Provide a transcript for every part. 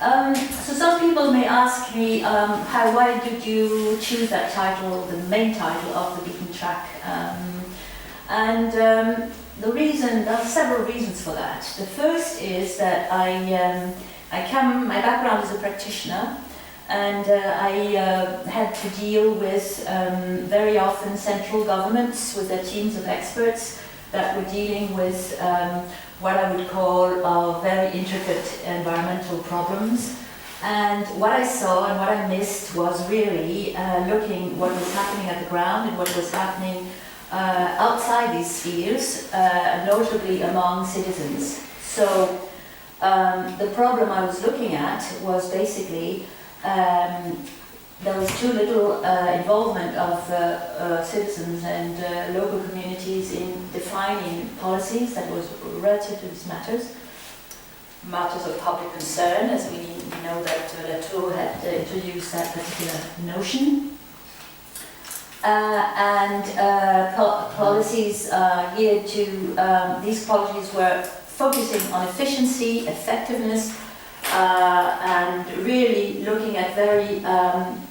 So some people may ask me, why did you choose that title, the main title of the Beaten Track? The reason, there are several reasons for that. The first is that my background is a practitioner, and I had to deal with very often central governments with their teams of experts that were dealing with what I would call very intricate environmental problems. And what I saw and what I missed was really looking what was happening at the ground and what was happening outside these spheres, notably among citizens. So the problem I was looking at was basically there was too little involvement of citizens and local communities in defining policies that was relative to these matters of public concern, as we know that Latour had introduced that particular notion. Policies geared to, these policies were focusing on efficiency, effectiveness, and really looking at very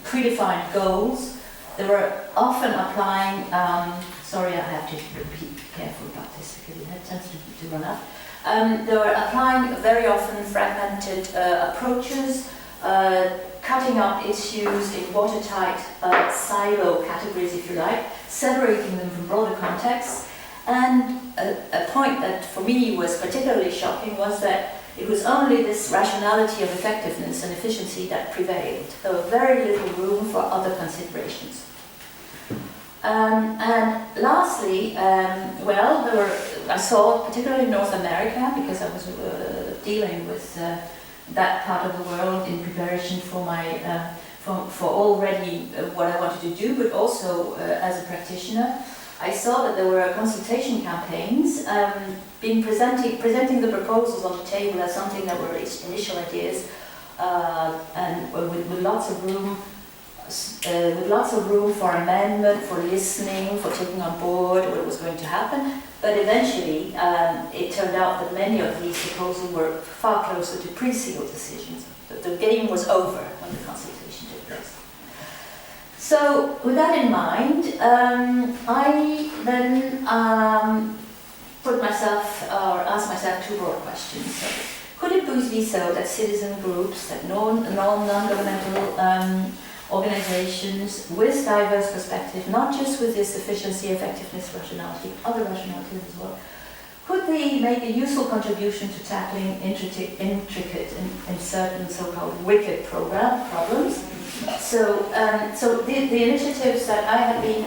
predefined goals. They were often applying, sorry, I have to be careful about this because it tends to run out. They were applying very often fragmented approaches, cutting up issues in watertight silo categories, if you like, separating them from broader contexts. And a point that for me was particularly shocking was that it was only this rationality of effectiveness and efficiency that prevailed. There was very little room for other considerations. And lastly, I saw, particularly in North America, because I was dealing with that part of the world in preparation for my for already what I wanted to do, but also as a practitioner, I saw that there were consultation campaigns presenting the proposals on the table as something that were initial ideas, and with lots of room for amendment, for listening, for taking on board what was going to happen. But eventually, it turned out that many of these proposals were far closer to pre-sealed decisions. The game was over when the consultation took place. So, with that in mind, I then asked myself two broad questions. So, could it be so that citizen groups, that non-governmental organizations with diverse perspective, not just with this efficiency, effectiveness, rationality, other rationalities as well, could they make a useful contribution to tackling intricate and certain so-called wicked problems? So the initiatives that I have been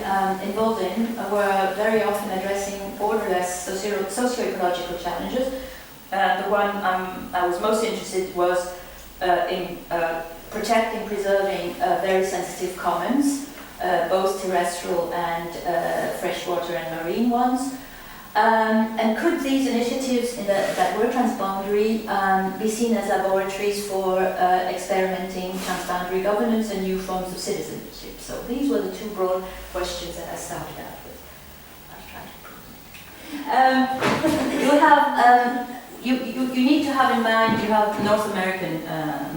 involved in were very often addressing borderless socio-ecological challenges. The one I was most interested was in preserving very sensitive commons, both terrestrial and freshwater and marine ones. And could these initiatives that were transboundary be seen as laboratories for experimenting transboundary governance and new forms of citizenship? So these were the two broad questions that I started out with. I'll try to prove it. You need to have in mind, you have the North American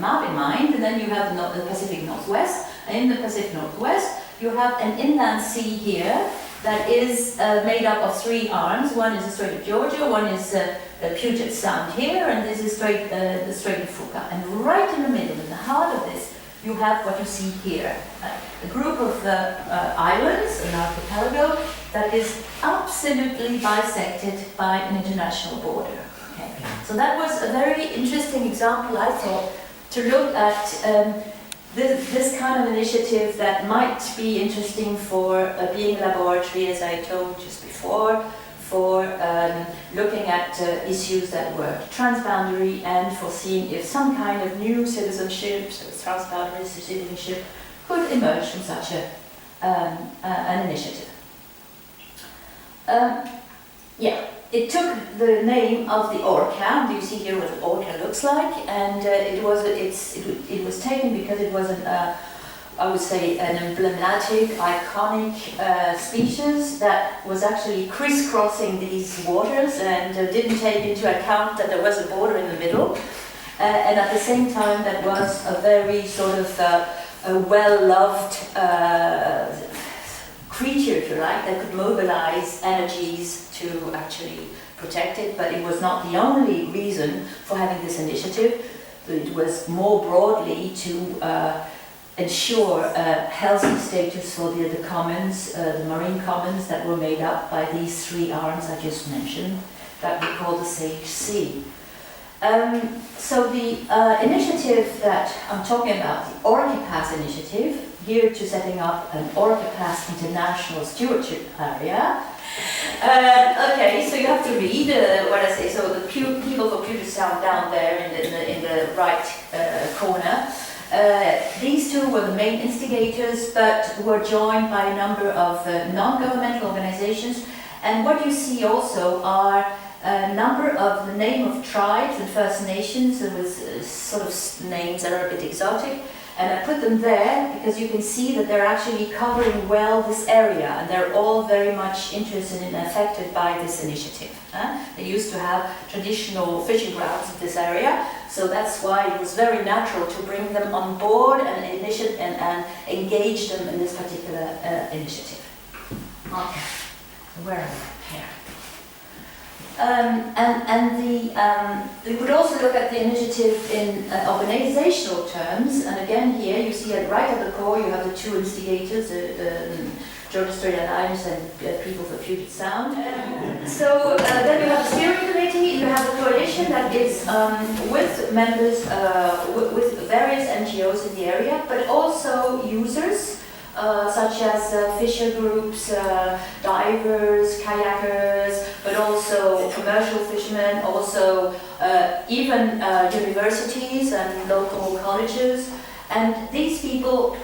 map in mind, and then you have the Pacific Northwest. And in the Pacific Northwest, you have an inland sea here that is made up of three arms. One is the Strait of Georgia, one is the Puget Sound here, and this is the Strait of Fuca. And right in the middle, in the heart of this, you have what you see here. A group of islands, an archipelago, that is absolutely bisected by an international border. Okay. So that was a very interesting example, I thought, to look at this kind of initiative that might be interesting for being a laboratory, as I told just before, for looking at issues that were transboundary and for seeing if some kind of new citizenship, so transboundary citizenship, could emerge from such an initiative. It took the name of the orca. Do you see here what the orca looks like? And it was taken because it was I would say an emblematic, iconic species that was actually crisscrossing these waters and didn't take into account that there was a border in the middle. and at the same time that was a very sort of a well-loved creature, if you like, that could mobilize energies to actually protect it, but it was not the only reason for having this initiative. It was more broadly to ensure a healthy status for the commons, the marine commons that were made up by these three arms I just mentioned, that we call the Sage Sea. So the initiative that I'm talking about, the Orca Pass Initiative, geared to setting up an Orca Pass International Stewardship Area. Okay, so you have to read what I say. So the people for Puget Sound down there in the right corner. These two were the main instigators, but were joined by a number of non-governmental organizations. And what you see also are a number of the name of tribes and First Nations. There was sort of names that are a bit exotic. And I put them there because you can see that they're actually covering well this area, and they're all very much interested and affected by this initiative. They used to have traditional fishing grounds in this area, so that's why it was very natural to bring them on board and engage them in this particular initiative. Okay, where are we? Here. We could also look at the initiative in organizational terms, and again here you see it right at the core. You have the two instigators, the Georgia Strait Alliance and People for Puget Sound. So then you have the steering committee. You have a coalition that is with members with various NGOs in the area, but also users. Such as fisher groups, divers, kayakers, but also commercial fishermen, also even universities and local colleges. And these people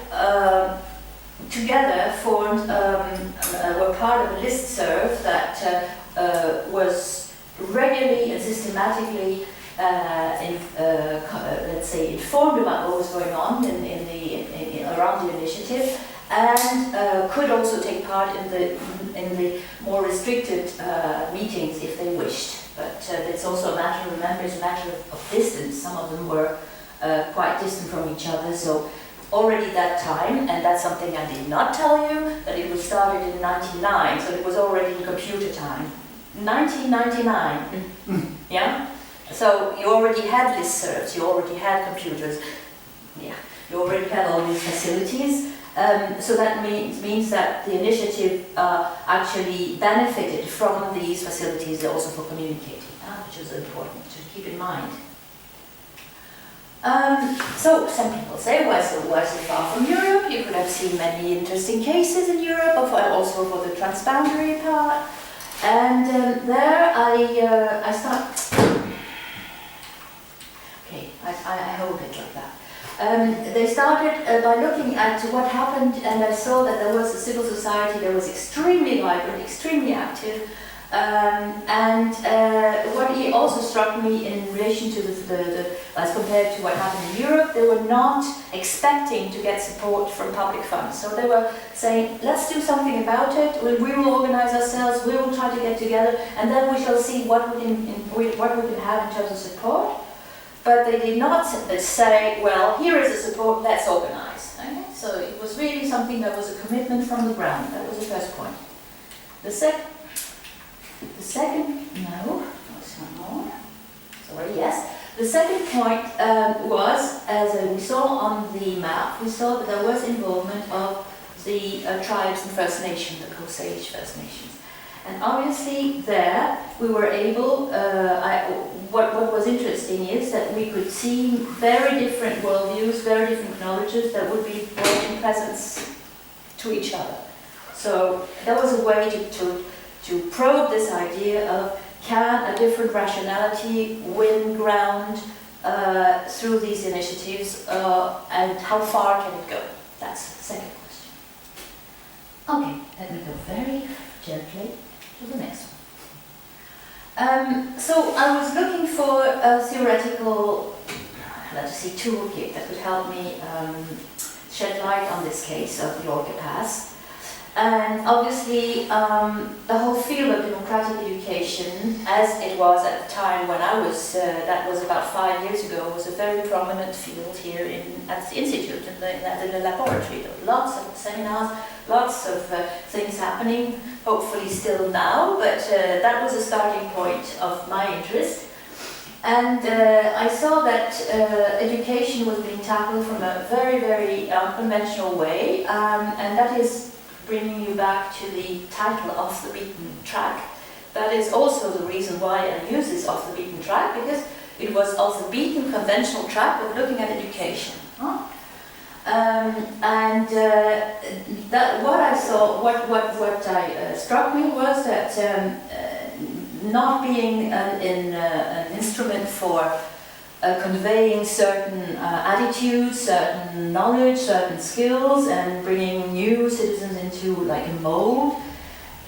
together formed, were part of a listserv that was regularly and systematically let's say, informed about what was going on around the initiative, and could also take part in the more restricted meetings if they wished. But it's also a matter, remember, it's a matter of distance. Some of them were quite distant from each other, so already that time, and that's something I did not tell you, that it was started in 1999, so it was already in computer time. 1999, yeah? So you already had listservs, you already had computers, yeah, you already had all these facilities. So that means that the initiative actually benefited from these facilities also for communicating, which is important to keep in mind. So some people say, why so far from Europe? You could have seen many interesting cases in Europe, also for the transboundary part. And there I start. Okay, I hold it like that. They started by looking at what happened, and I saw that there was a civil society that was extremely vibrant, extremely active, and what also struck me in relation to the as compared to what happened in Europe, they were not expecting to get support from public funds. So they were saying, let's do something about it, we will organize ourselves, we will try to get together, and then we shall see what we can have in terms of support. But they did not say, well, here is the support, let's organize. Okay? So it was really something that was a commitment from the ground. That was the first point. The second, no, it's not more. Sorry, yes. The second point was, as we saw on the map, we saw that there was involvement of the tribes and First Nations, the Osage First Nations. And obviously there we were able, what was interesting is that we could see very different worldviews, very different knowledges that would be brought in presence to each other. So that was a way to probe this idea of, can a different rationality win ground through these initiatives, and how far can it go? That's the second question. Okay, let me go very gently to the next one. So I was looking for a theoretical, let's see, toolkit that would help me shed light on this case of the Orca Pass. And obviously, the whole field of democratic education, as it was at the time when I was, that was about 5 years ago, was a very prominent field here at the Institute, in the laboratory. There were lots of seminars, lots of things happening, hopefully still now, but that was a starting point of my interest. And I saw that education was being tackled from a very, very unconventional way, and that is bringing you back to the title, Off the Beaten Track. That is also the reason why I use this Off the Beaten Track, because it was off the beaten conventional track of looking at education. That what I saw, what struck me was that not being an instrument for conveying certain attitudes, certain knowledge, certain skills, and bringing new citizens into like a mold.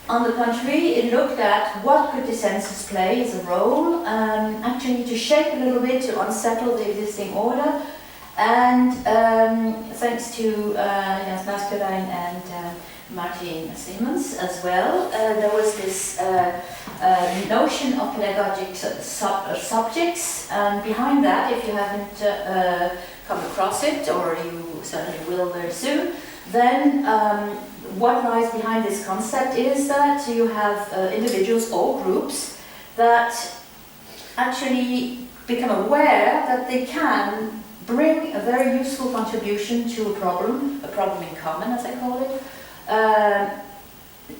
On the contrary, it looked at what could the census play as a role, actually to shape a little bit, to unsettle the existing order. And thanks to Jens Maskerlein and Martin Siemens as well, there was this notion of pedagogic subjects. Behind that, if you haven't come across it, or you certainly will very soon, then what lies behind this concept is that you have individuals or groups that actually become aware that they can bring a very useful contribution to a problem in common, as I call it,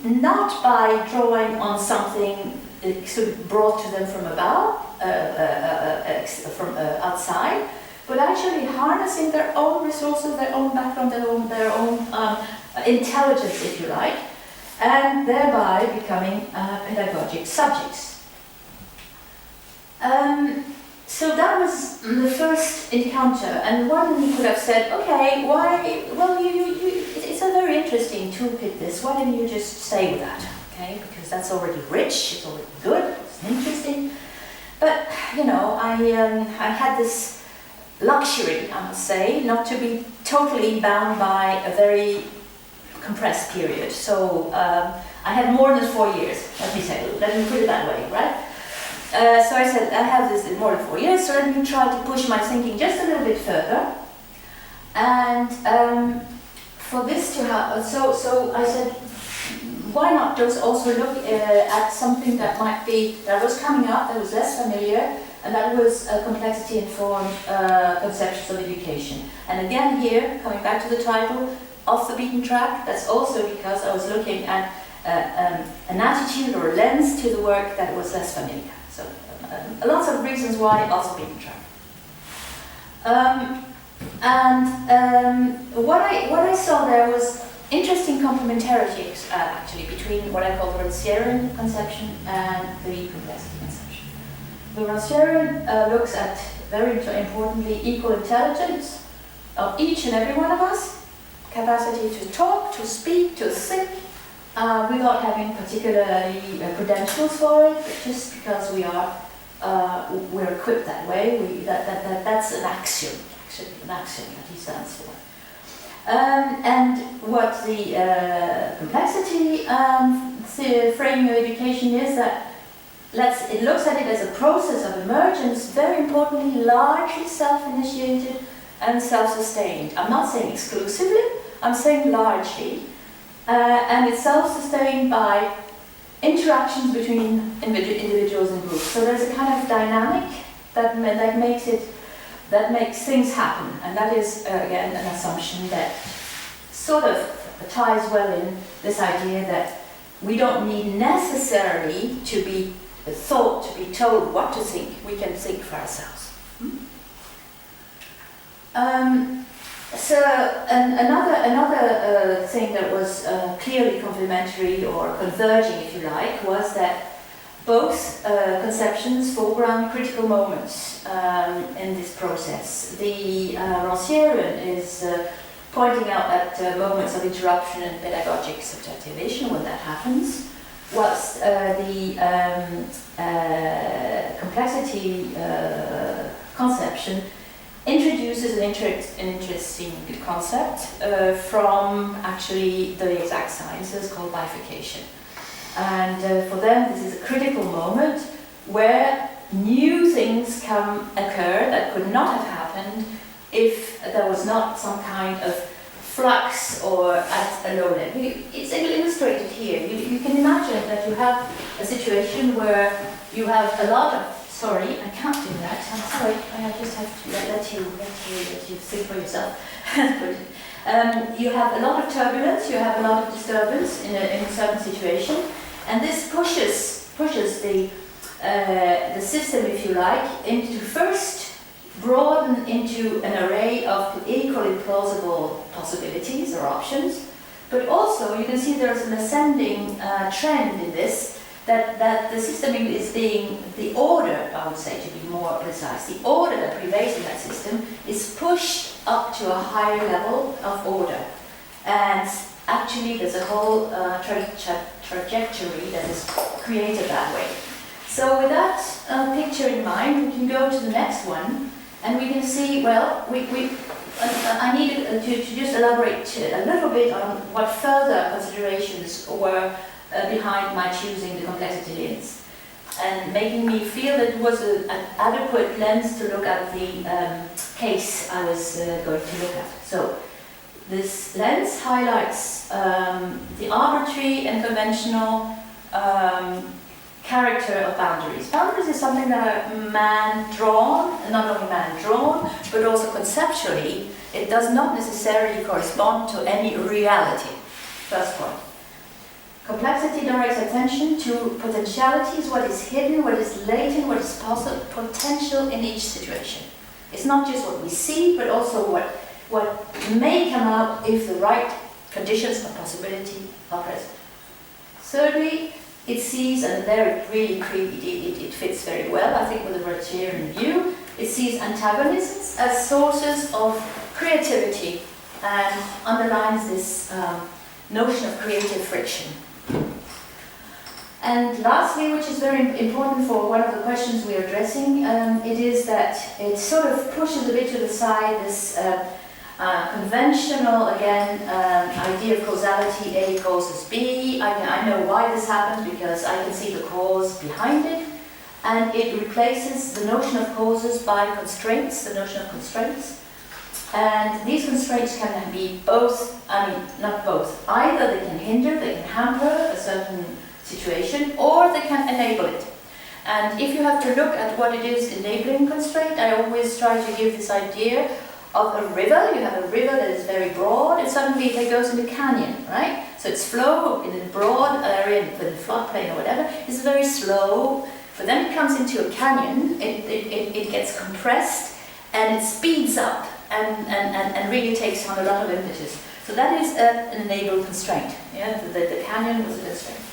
not by drawing on something sort of brought to them from above, from outside, but actually harnessing their own resources, their own background, their own intelligence, if you like, and thereby becoming pedagogic subjects. So that was the first encounter, and one could have said, okay, why, well, it's a very interesting toolkit this, why didn't you just stay with that, okay, because that's already rich, it's already good, it's interesting. But, you know, I had this luxury, I must say, not to be totally bound by a very compressed period. So I had more than 4 years, let me put it that way, right? So I said, I have this in more than 4 years, so let me try to push my thinking just a little bit further. And for this to happen, so I said, why not just also look at something that might be, that was coming up, that was less familiar, and that was complexity-informed conceptions of education. And again here, coming back to the title, Off the Beaten Track, that's also because I was looking at an attitude or a lens to the work that was less familiar. So lots of reasons why Off the Beaten Track. What I saw there was interesting complementarity actually between what I call the Rancière conception and the complexity conception. The Rancière looks at, very importantly, equal intelligence of each and every one of us, capacity to talk, to speak, to think, without having particularly credentials for it, but just because we're equipped that way. That's an axiom, actually, an axiom that he stands for. And what the complexity framing of education is that it looks at it as a process of emergence, very importantly, largely self-initiated and self-sustained. I'm not saying exclusively, I'm saying largely. And it's self-sustained by interactions between individuals and groups. So there's a kind of dynamic that makes things happen, and that is again an assumption that sort of ties well in this idea that we don't need necessarily to be thought, to be told what to think. We can think for ourselves. So another thing that was clearly complementary or converging, if you like, was that both conceptions foreground critical moments in this process. The Rancière is pointing out at moments of interruption and pedagogic subjectivation when that happens, whilst the complexity conception introduces an interesting concept from actually the exact sciences called bifurcation. And for them, this is a critical moment where new things can occur that could not have happened if there was not some kind of flux or at a low level. It's illustrated here. You can imagine that you have a situation where you have a lot of, sorry, I can't do that, I'm sorry, I just have to let you think for yourself. You have a lot of turbulence, you have a lot of disturbance in a certain situation, and this pushes the system, if you like, into first broaden into an array of equally plausible possibilities or options, but also you can see there's an ascending trend in this, that the system is being, the order, I would say to be more precise, the order that prevails in that system is pushed up to a higher level of order. And actually there's a whole trajectory that is created that way. So with that picture in mind, we can go to the next one, and we can see, well, I needed to just elaborate a little bit on what further considerations were behind my choosing the complexity lens, and making me feel that it was an adequate lens to look at the case I was going to look at. So this lens highlights the arbitrary and conventional character of boundaries. Boundaries is something that are man-drawn, not only man-drawn, but also conceptually, it does not necessarily correspond to any reality. First point. Complexity directs attention to potentialities, what is hidden, what is latent, what is possible, potential in each situation. It's not just what we see, but also what may come out if the right conditions of possibility are present. Thirdly, it sees, and there it really it fits very well, I think, with the Rancière view, it sees antagonisms as sources of creativity and underlines this notion of creative friction. And lastly, which is very important for one of the questions we are addressing, it is that it sort of pushes a bit to the side this conventional, again, idea of causality, A causes B. I know why this happens because I can see the cause behind it, and it replaces the notion of causes by constraints, the notion of constraints. And these constraints can be both, not both, either they can hinder, they can hamper a certain situation, or they can enable it. And if you have to look at what it is enabling constraint, I always try to give this idea of a river. You have a river that is very broad, and suddenly it goes in a canyon, right? So its flow in a broad area, in the floodplain or whatever, is very slow. But then it comes into a canyon, it gets compressed, and it speeds up and really takes on a lot of impetus. So that is an enable constraint. Yeah, the canyon was a constraint.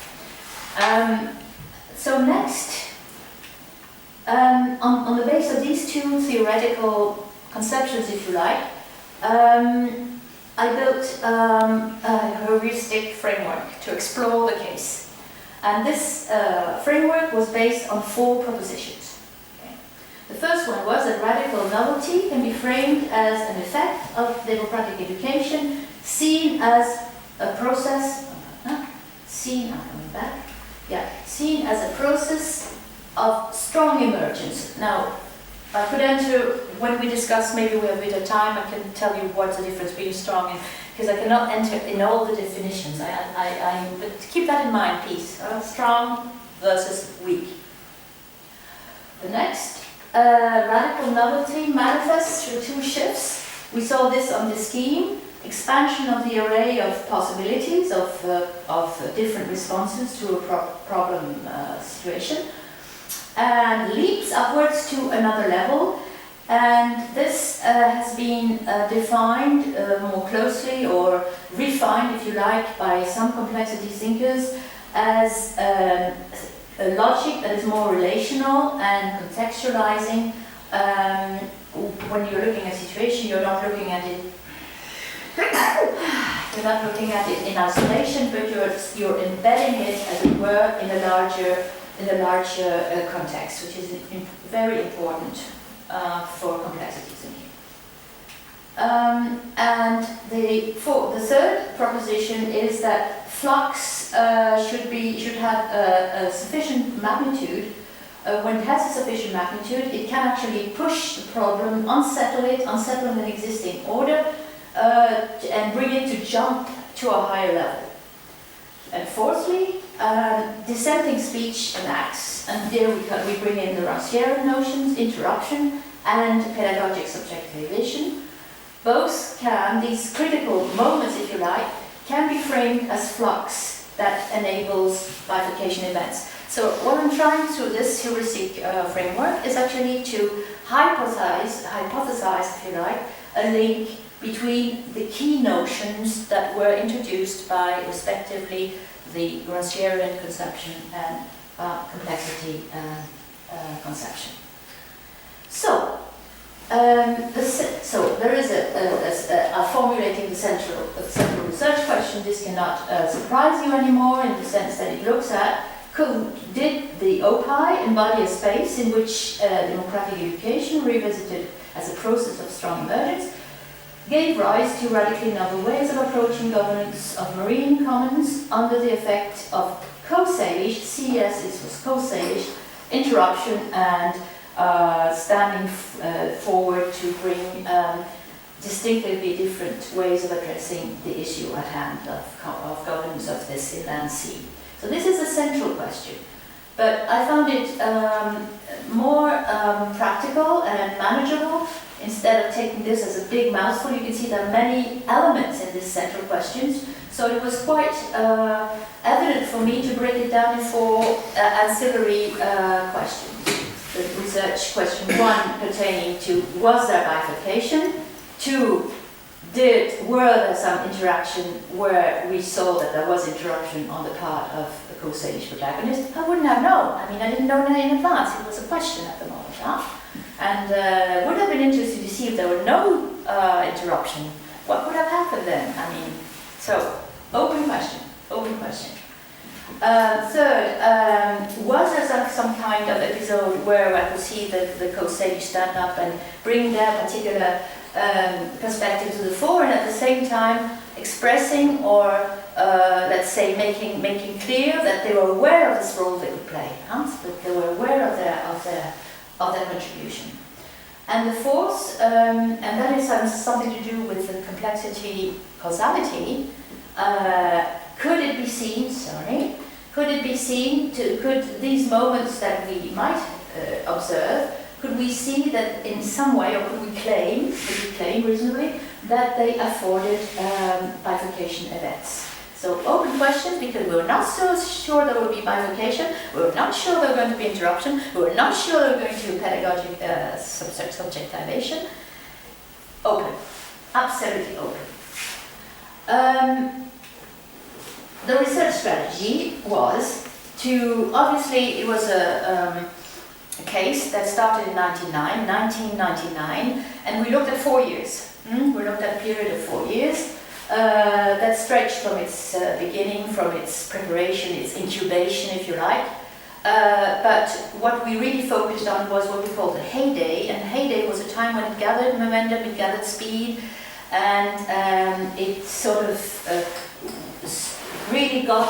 So next, on the basis of these two theoretical conceptions, if you like, I built a heuristic framework to explore the case. And this framework was based on 4 propositions. Okay. The first one was that radical novelty can be framed as an effect of democratic education, seen as a process, seen as a process of strong emergence. Now, I could enter, when we discuss, maybe we have a bit of time, I can tell you what's the difference between strong and, because I cannot enter in all the definitions. But keep that in mind, please. Strong versus weak. The next, radical novelty manifests through 2 shifts. We saw this on the scheme. Expansion of the array of possibilities of different responses to a problem situation, and leaps upwards to another level. And this has been defined more closely, or refined, if you like, by some complexity thinkers as a logic that is more relational and contextualizing. When you're looking at a situation, you're not looking at it in isolation, but you're embedding it, as it were, in a larger context, which is very important for complexity thinking. And the third proposition is that flux should have a sufficient magnitude. When it has a sufficient magnitude, it can actually push the problem, unsettle an existing order, and bring it to jump to a higher level. And fourthly, dissenting speech enacts, and there we bring in the Rancière notions, interruption and pedagogic subjectivation. Both these critical moments, if you like, can be framed as flux that enables bifurcation events. So what I'm trying through this heuristic framework is actually to hypothesize, if you like, a link between the key notions that were introduced by, respectively, the Rancière conception and complexity conception. So, there is a formulating the central research question. This cannot surprise you anymore, in the sense that it looks at did the OPI embody a space in which democratic education, revisited as a process of strong emergence, gave rise to radically novel ways of approaching governance of marine commons under the effect of co-salish, CES was co-salish, interruption and standing forward to bring distinctively different ways of addressing the issue at hand of governance of this inland sea. So this is a central question, but I found it more practical and manageable. Instead of taking this as a big mouthful, you can see there are many elements in this central question. So it was quite evident for me to break it down in four ancillary questions. The research question 1 pertaining to was there bifurcation? 2, were there some interaction where we saw that there was interruption on the part of the co-salish protagonist? I wouldn't have known. I mean, I didn't know that in advance. It was a question at the moment. And would have been interested to see if there were no interruption. What would have happened then? I mean, so, open question. Third, was there some kind of episode where I could see the co-salish stand up and bring their particular perspective to the fore, and at the same time expressing or let's say making clear that they were aware of this role they could play, that they were aware of their contribution. And the fourth, and that is something to do with the complexity causality. Could these moments that we might observe, could we see that in some way, or could we claim reasonably, that they afforded bifurcation events? So open questions, because we were not so sure there would be bifurcation, we were not sure there were going to be interruption, we were not sure there were going to be pedagogic subjectivation. Open. Absolutely open. The research strategy was to, obviously it was a case that started in 1999, and we looked at 4 years. We looked at a period of 4 years that stretched from its beginning, from its preparation, its incubation, if you like. But what we really focused on was what we called the heyday, and the heyday was a time when it gathered momentum, it gathered speed, and it sort of really got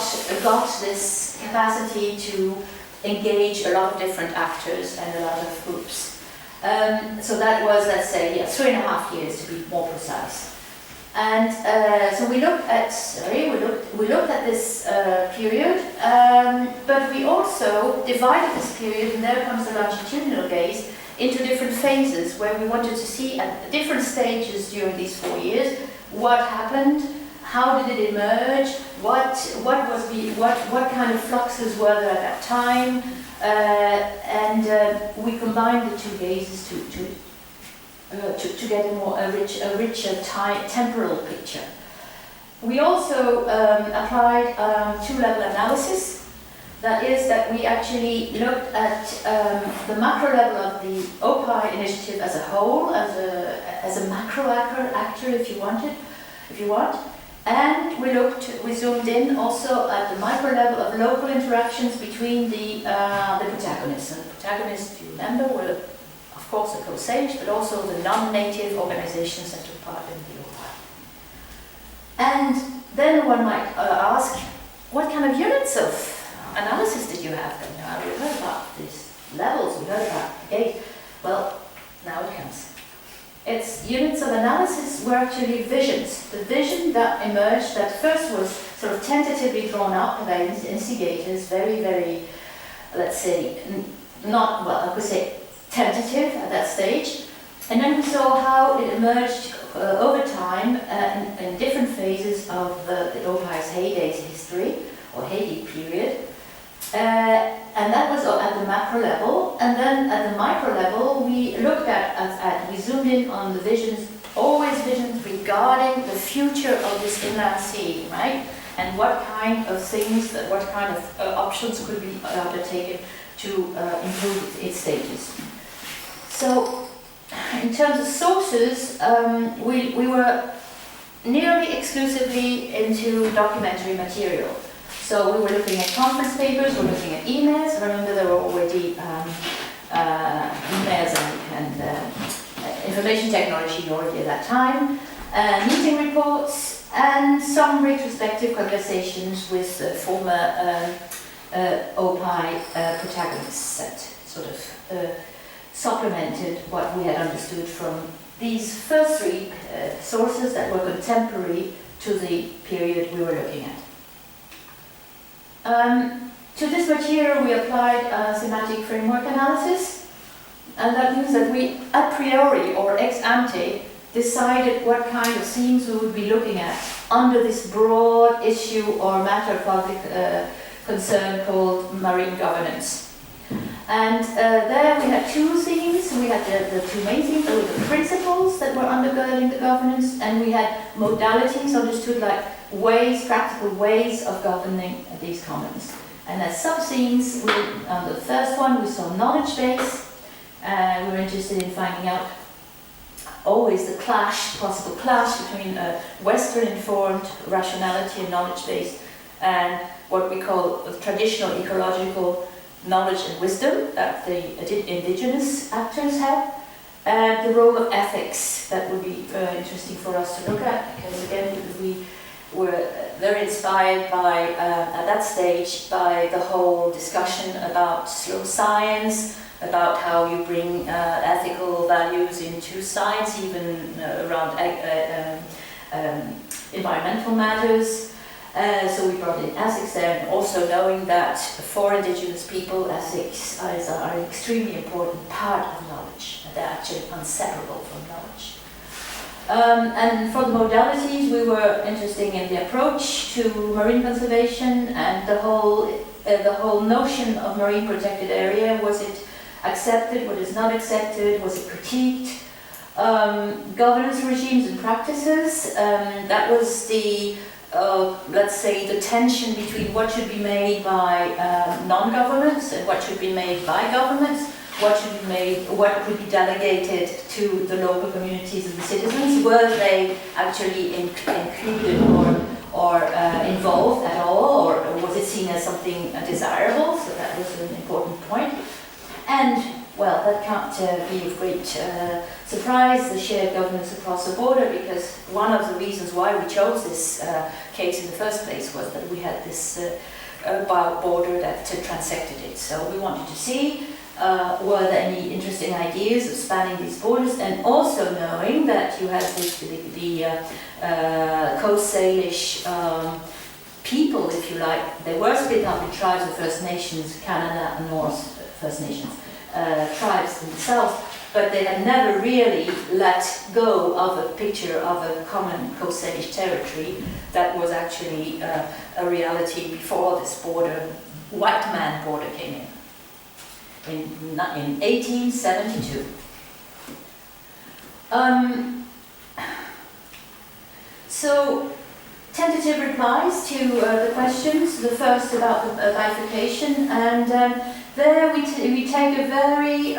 this capacity to engage a lot of different actors and a lot of groups. So that was, let's say, 3.5 years to be more precise. And so we looked at this period, but we also divided this period, and there comes the longitudinal gaze, into different phases where we wanted to see at different stages during these 4 years what happened. How did it emerge? What kind of fluxes were there at that time? And we combined the two gazes to get a richer temporal picture. We also applied two-level analysis. That is, that we actually looked at the macro level of the OPI initiative as a whole, as a macro actor, if you want. And we zoomed in also at the micro level of local interactions between the protagonists. And the protagonists, if you remember, were, of course the Coast Salish, but also the non-native organizations that took part in the OPI. And then one might ask, what kind of units of analysis did you have then? Now, we heard about these levels, we heard about the gate. Well, now it comes. Its units of analysis were actually visions. The vision that emerged, that first was sort of tentatively drawn up by instigators, very, very, let's say, not, well, I could say tentative at that stage. And then we saw how it emerged over time in different phases of the OPI's heydays history, or heyday period. And that was at the macro level. And then at the micro level, we looked we zoomed in on the visions, always visions regarding the future of this inland sea, right? And what kind of things, what kind of options could be undertaken to improve its status. So, in terms of sources, we were nearly exclusively into documentary material. So we were looking at conference papers, we were looking at emails. Remember, there were already emails and information technology already at that time, meeting reports, and some retrospective conversations with former OPI protagonists that sort of supplemented what we had understood from these first three sources that were contemporary to the period we were looking at. To this material we applied semantic framework analysis, and that means that we a priori or ex ante decided what kind of themes we would be looking at under this broad issue or matter of public concern called marine governance. And there we had two themes. We had the two main themes. There were the principles that were undergirding the governance, and we had modalities understood like ways, practical ways of governing these commons. And as sub-themes, on the first one we saw knowledge base. We were interested in finding out always the possible clash between Western informed rationality and knowledge base and what we call traditional ecological knowledge and wisdom that the indigenous actors have, and the role of ethics that would be interesting for us to look at, because again we were very inspired by, at that stage, by the whole discussion about slow science, about how you bring ethical values into science, even around environmental matters. So we brought in ethics there, and also knowing that for indigenous people, ethics are an extremely important part of knowledge. They're actually inseparable from knowledge. And for the modalities, we were interested in the approach to marine conservation and the whole notion of marine protected area. Was it accepted? Was it not accepted? Was it critiqued? Governance regimes and practices. That was the let's say the tension between what should be made by non-governments and what should be made by governments, what should be made, what could be delegated to the local communities and the citizens. Were they actually included or involved at all, or was it seen as something desirable? So that was an important point. And well, that can't be of great surprise, the shared governance across the border, because one of the reasons why we chose this case in the first place was that we had this border that transected it. So we wanted to see were there any interesting ideas of spanning these borders, and also knowing that you had the Coast Salish people, if you like. They were split up in tribes of First Nations, Canada and North First Nations. Tribes themselves, but they had never really let go of a picture of a common Coast Salish territory that was actually a reality before this white man border came in 1872. So, tentative replies to the questions, the first about the bifurcation, and there we take a very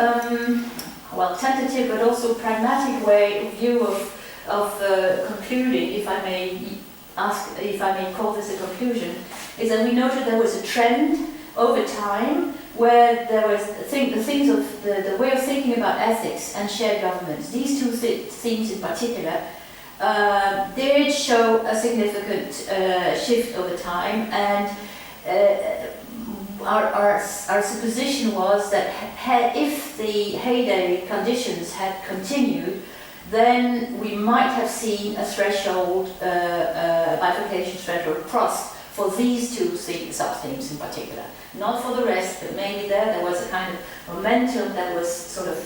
tentative but also pragmatic view of concluding, if I may call this a conclusion, is that we noted there was a trend over time where there was the way of thinking about ethics and shared governance. These two themes in particular did show a significant shift over time, and our supposition was that if the heyday conditions had continued, then we might have seen a threshold, bifurcation threshold crossed for these two sub-themes in particular. Not for the rest, but mainly there was a kind of momentum that was sort of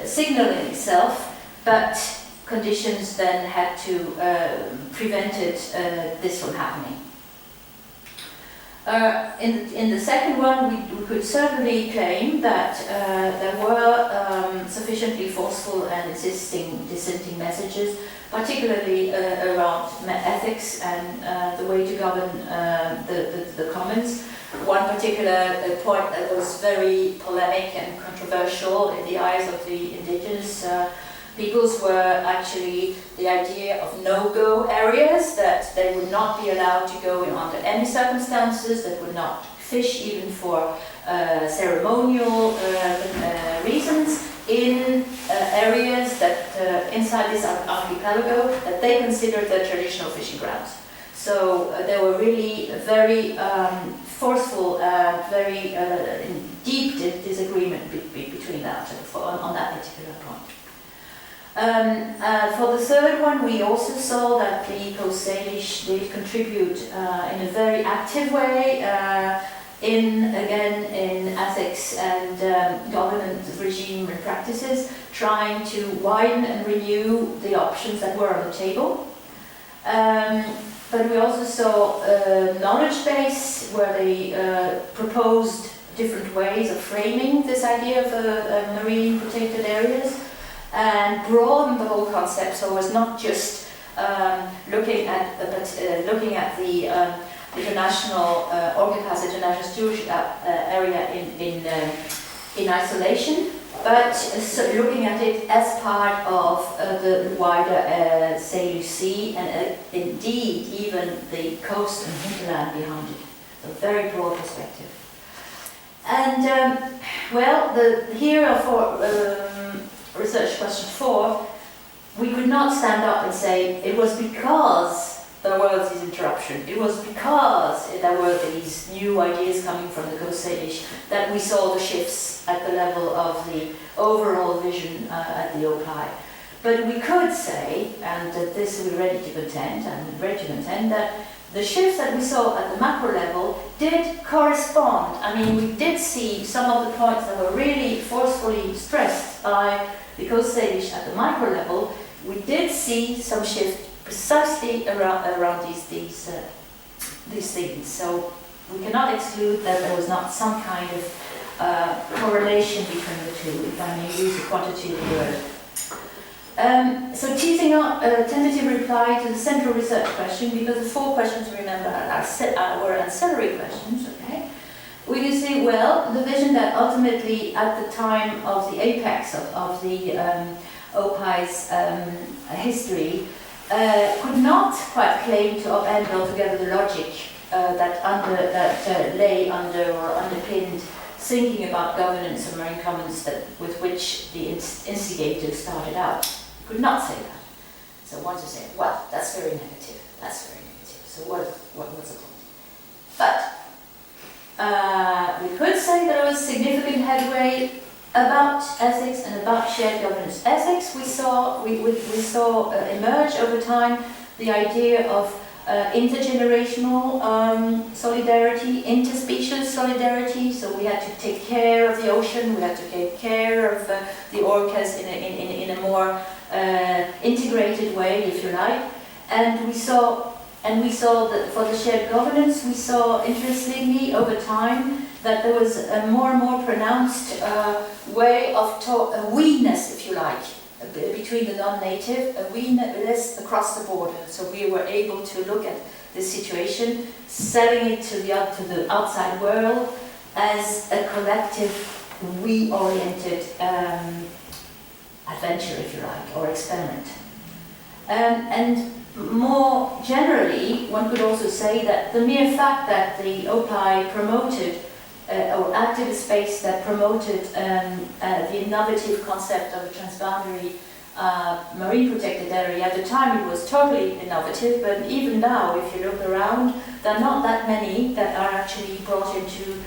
signaling itself, but conditions then had to prevented this from happening. In the second one, we could certainly claim that there were sufficiently forceful and dissenting messages, particularly around ethics and the way to govern the commons. One particular point that was very polemic and controversial in the eyes of the indigenous peoples were actually the idea of no-go areas, that they would not be allowed to go in under any circumstances, that would not fish even for ceremonial reasons in areas that inside this archipelago that they considered their traditional fishing grounds. So there were really very forceful, very deep disagreement between that on that particular point. For the third one, we also saw that the Coast Salish did contribute in a very active way in ethics and governance regime and practices, trying to widen and renew the options that were on the table. But we also saw a knowledge base where they proposed different ways of framing this idea of marine protected areas, and broadened the whole concept, so it was not just looking at the international Orca Pass International Stewardship area in isolation, but looking at it as part of the wider Salish Sea, and indeed even the coast and hinterland behind it. So very broad perspective. And here are for research question 4, we could not stand up and say it was because there was this interruption, it was because there were these new ideas coming from the Coast Salish that we saw the shifts at the level of the overall vision at the OPI. But we could say, and this we're ready to contend, that the shifts that we saw at the macro level did correspond. I mean, we did see some of the points that were really forcefully stressed by the Coast Salish at the micro level. We did see some shift precisely around these things. So we cannot exclude that there was not some kind of correlation between the two, if I may use a quantitative word. So teasing out a tentative reply to the central research question, because the 4 questions, remember, were ancillary questions, okay? We can say, well, the vision that ultimately, at the time of the apex of the OPI's history, could not quite claim to upend altogether the logic that lay under or underpinned thinking about governance of marine commons with which the instigators started out. Could not say that. So one to say, well, that's very negative. So what's the point? But we could say there was significant headway about ethics and about shared governance. Ethics, we saw emerge over time the idea of intergenerational solidarity, interspecies solidarity. So we had to take care of the ocean, we had to take care of the orcas in a more integrated way, if you like. And we saw that for the shared governance, we saw, interestingly, over time, that there was a more and more pronounced way of we-ness, if you like, between the non-native, a we-ness across the border. So we were able to look at this situation, selling it to the outside world as a collective, we-oriented adventure, if you like, or experiment. And more generally, one could also say that the mere fact that the OPI promoted or acted a space that promoted the innovative concept of a transboundary marine protected area. At the time it was totally innovative, but even now, if you look around, there are not that many that are actually brought into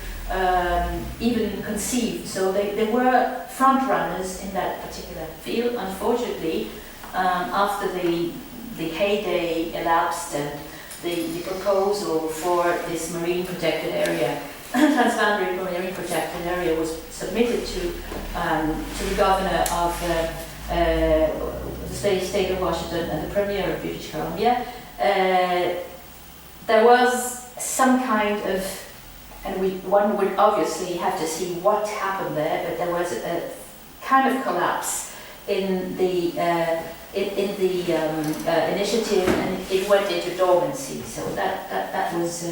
even conceived. So they were front runners in that particular field. Unfortunately, after the heyday elapsed and the proposal for this marine protected area, transboundary marine protected area, was submitted to the governor of the state of Washington and the premier of British Columbia. There was some kind of, and one would obviously have to see what happened there, but there was a kind of collapse in the initiative, and it went into dormancy. So that was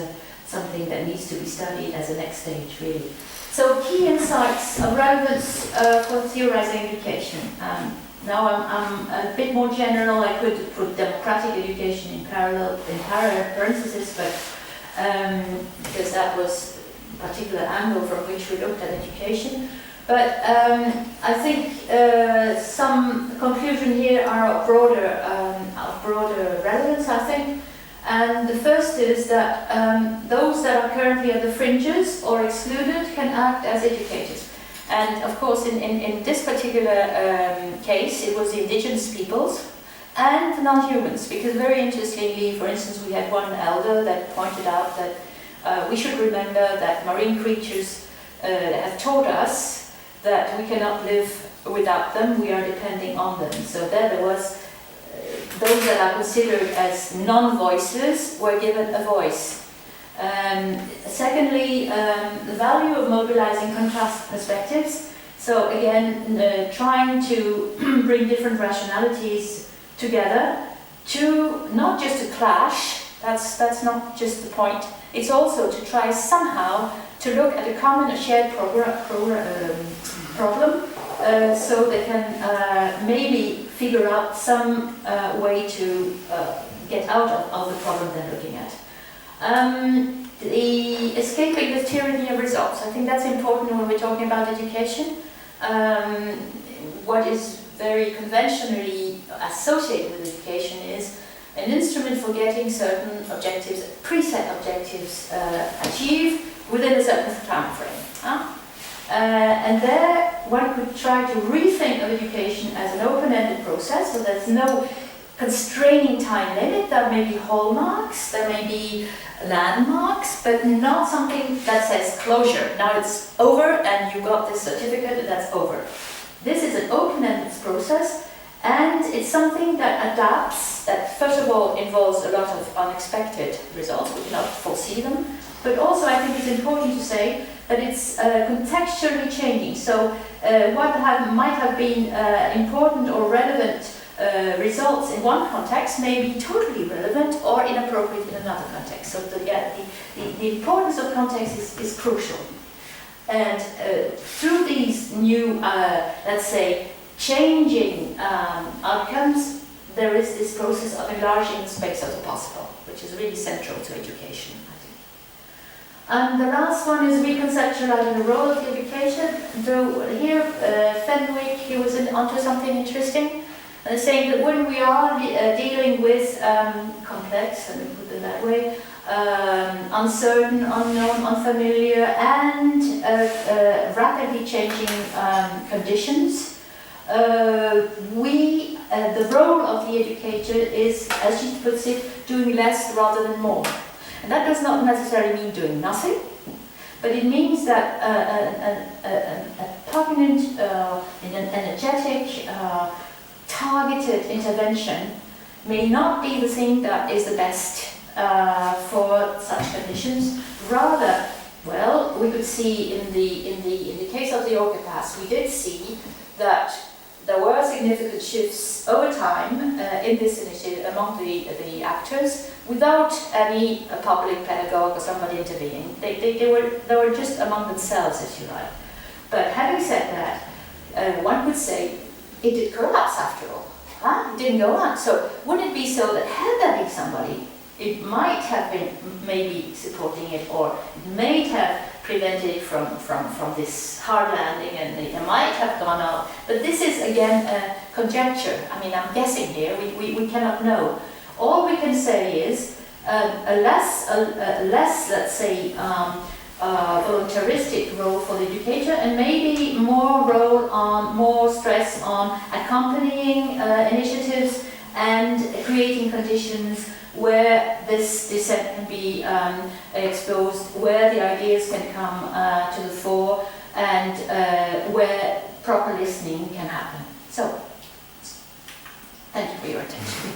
something that needs to be studied as a next stage, really. So key insights of relevance for theorizing education. Now I'm a bit more general. I could put democratic education in parallel parentheses, but because that was a particular angle from which we looked at education. But I think some conclusions here are of broader relevance, I think. And the first is that those that are currently at the fringes or excluded can act as educators. And of course, in this particular case, it was the indigenous peoples and non-humans, because very interestingly, for instance, we had one elder that pointed out that we should remember that marine creatures have taught us that we cannot live without them, we are depending on them. So there was those that are considered as non-voices were given a voice. Secondly, the value of mobilizing contrast perspectives. So again, trying to bring different rationalities together to not just to clash, that's not just the point, it's also to try somehow to look at a common, a shared problem, so they can maybe figure out some way to get out of the problem they're looking at. The escaping the tyranny of results. I think that's important when we're talking about education. What is very conventionally associated with education is an instrument for getting certain objectives, preset objectives achieved within a certain time frame. And there one could try to rethink of education as an open-ended process, so there's no constraining time limit. There may be hallmarks, there may be landmarks, but not something that says closure. Now it's over and you got this certificate and that's over. This is an open-ended process, and it's something that adapts, that first of all involves a lot of unexpected results, we cannot foresee them, but also I think it's important to say that it's contextually changing. So what might have been important or relevant results in one context may be totally relevant or inappropriate in another context. So the importance of context is crucial. And through these new, let's say, changing outcomes, there is this process of enlarging the space of the possible, which is really central to education, I think. And the last one is reconceptualizing the role of education. Though here, Fenwick, he was onto something interesting, saying that when we are dealing with complex, let me put it that way, uncertain, unknown, unfamiliar, and rapidly changing conditions, the role of the educator is, as she puts it, doing less rather than more. And that does not necessarily mean doing nothing, but it means that a poignant, an energetic, targeted intervention may not be the thing that is the best for such conditions. Rather, well, we could see in the case of the Orca Pass, we did see that there were significant shifts over time in this initiative among the actors without any public pedagogue or somebody intervening. They were just among themselves, if you like. But having said that, one could say it did collapse after all. It didn't go on. So would it be so that had there been somebody it might have been maybe supporting it, or it may have prevented it from this hard landing, and it might have gone out. But this is again a conjecture. I mean, I'm guessing here. We cannot know. All we can say is a less, let's say, voluntaristic role for the educator, and maybe more stress on accompanying initiatives and creating conditions where this dissent can be exposed, where the ideas can come to the fore, and where proper listening can happen. So, thank you for your attention.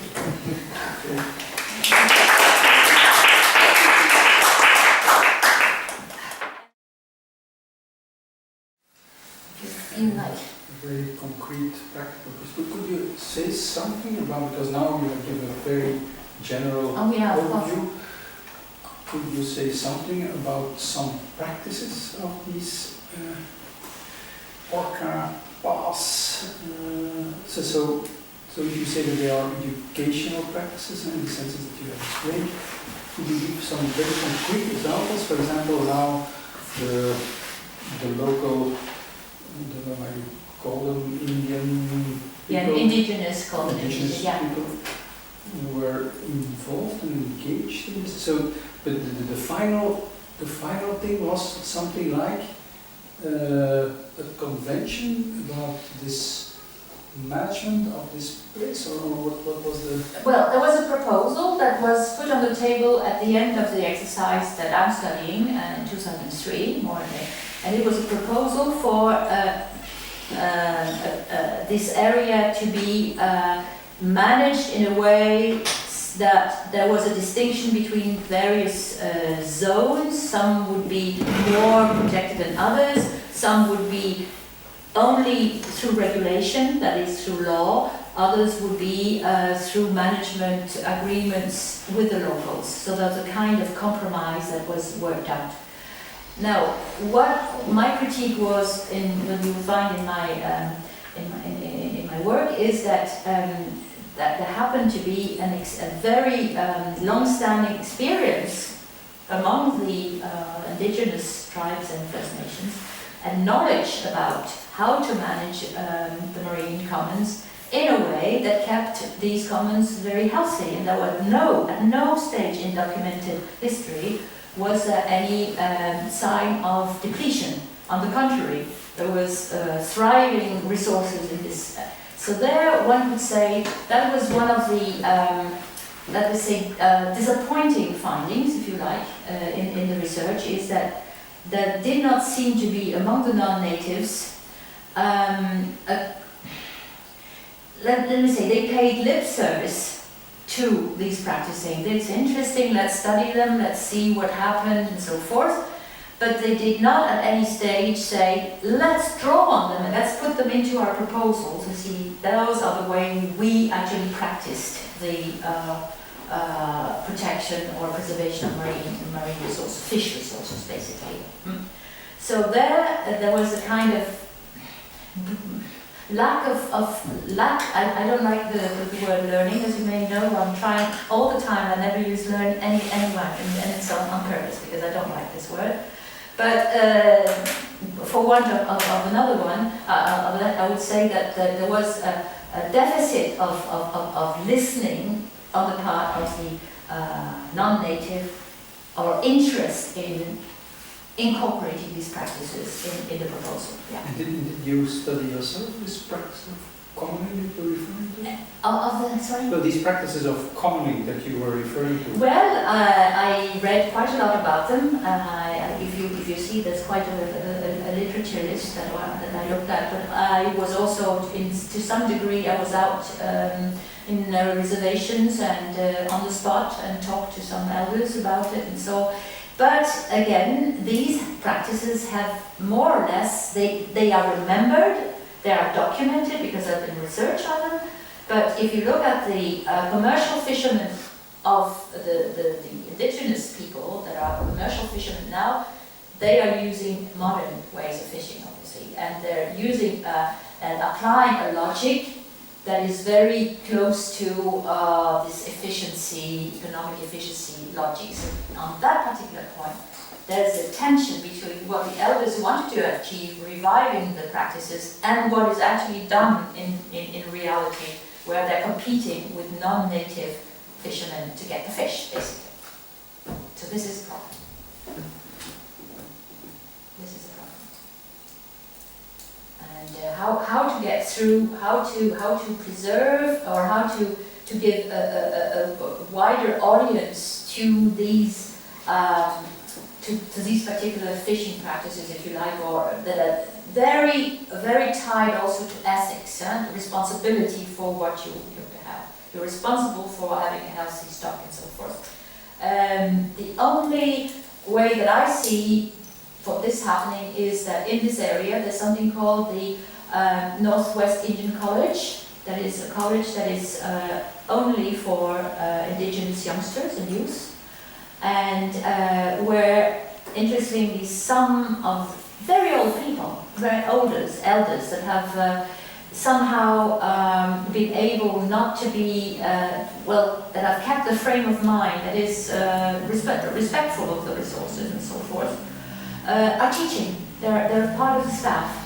Very concrete, practical. Could you say something about, because now you have given a very general overview, could you say something about some practices of these Orca Pass? So you say that they are educational practices in the senses that you have explained. Could you give some very concrete examples? For example, now the local, how you call them, Indian people, indigenous communities, people who were involved and engaged in this. So, but the final thing was something like a convention about this management of this place, or what was the? Well, there was a proposal that was put on the table at the end of the exercise that I'm studying in 2003, more or less. And it was a proposal for this area to be managed in a way that there was a distinction between various zones. Some would be more protected than others. Some would be only through regulation, that is through law. Others would be through management agreements with the locals. So there was a kind of compromise that was worked out. Now, what my critique was, what you find in my work, is that that there happened to be a very long-standing experience among the indigenous tribes and First Nations, and knowledge about how to manage the marine commons in a way that kept these commons very healthy, and there were at no stage in documented history was there any sign of depletion. On the contrary, there was thriving resources in this. So there, one could say that was one of the, let us say, disappointing findings, if you like, in the research, is that there did not seem to be among the non-natives. Let me say, they paid lip service to these practicing. It's interesting, let's study them, let's see what happened and so forth. But they did not at any stage say, let's draw on them and let's put them into our proposal to see those are the way we actually practiced the protection or preservation of marine resources, fish resources basically. So there was a kind of lack, I don't like the word learning, as you may know. I'm trying all the time, I never use learn anywhere, and it's on purpose because I don't like this word. But for want of another one, I would say that there was a deficit of listening on the part of the non-native, or interest in incorporating these practices in the proposal. Yeah. And did you study yourself this practice of commoning that you were referring to? Sorry? So these practices of commoning that you were referring to? Well, I read quite a lot about them. If you see, there's quite a literature list that I looked at, but I was also, to some degree, I was out in reservations and on the spot and talked to some elders about it, and so. But again, these practices have more or less, they are remembered, they are documented because there have been research on them. But if you look at the commercial fishermen of the indigenous people that are commercial fishermen now, they are using modern ways of fishing, obviously, and they're using and applying a logic that is very close to this efficiency, economic efficiency logic. So on that particular point, there's a tension between what the elders wanted to achieve, reviving the practices, and what is actually done in reality, where they're competing with non-native fishermen to get the fish, basically. So this is a problem. This is a problem. And how to get through, how to preserve, or how to give a wider audience to these to these particular fishing practices, if you like, or that are very tied also to ethics and responsibility for what you have. You're responsible for having a healthy stock and so forth. The only way that I see for this happening is that in this area there's something called the Northwest Indian College. That is a college that is only for indigenous youngsters and youth, and where, interestingly, some of very old people, very elders that have somehow been able not to be, that have kept a frame of mind that is respectful of the resources and so forth, are teaching. They're part of the staff.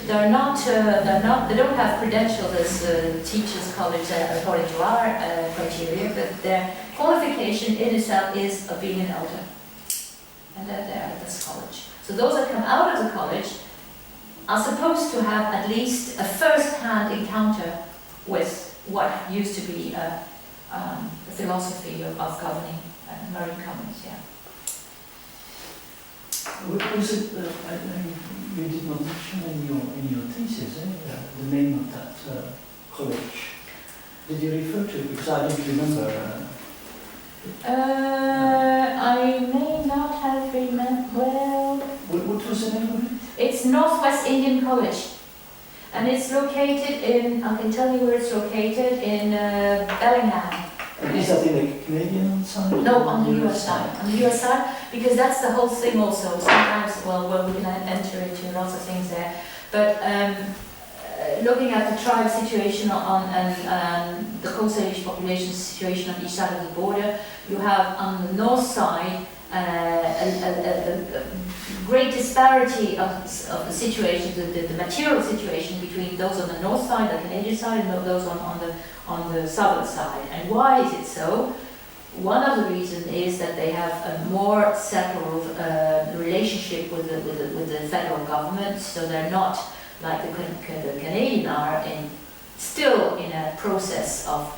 They don't have credentials as teachers' college according to our criteria, but their qualification in itself is of being an elder. And they're there at this college. So those that come out of the college are supposed to have at least a first-hand encounter with what used to be a philosophy of governing marine commons. Yeah. What was it? You did not mention in your thesis, the name of that college. Did you refer to it? Because I don't remember. I may not have remembered. Well, what was the name of it? It's Northwest Indian College, and it's located in. I can tell you where it's located in Bellingham. Is that in the Canadian side? No, on the US side. On the US side, because that's the whole thing also. Sometimes, well, we can enter into lots of things there. But looking at the tribe situation and the Coast Irish population situation on each side of the border, you have on the north side a great disparity of the situation, the material situation between those on the north side, the Canadian side, and those on the southern side. And why is it so? One of the reasons is that they have a more settled relationship with the federal government, so they're not like the Canadian are still in a process of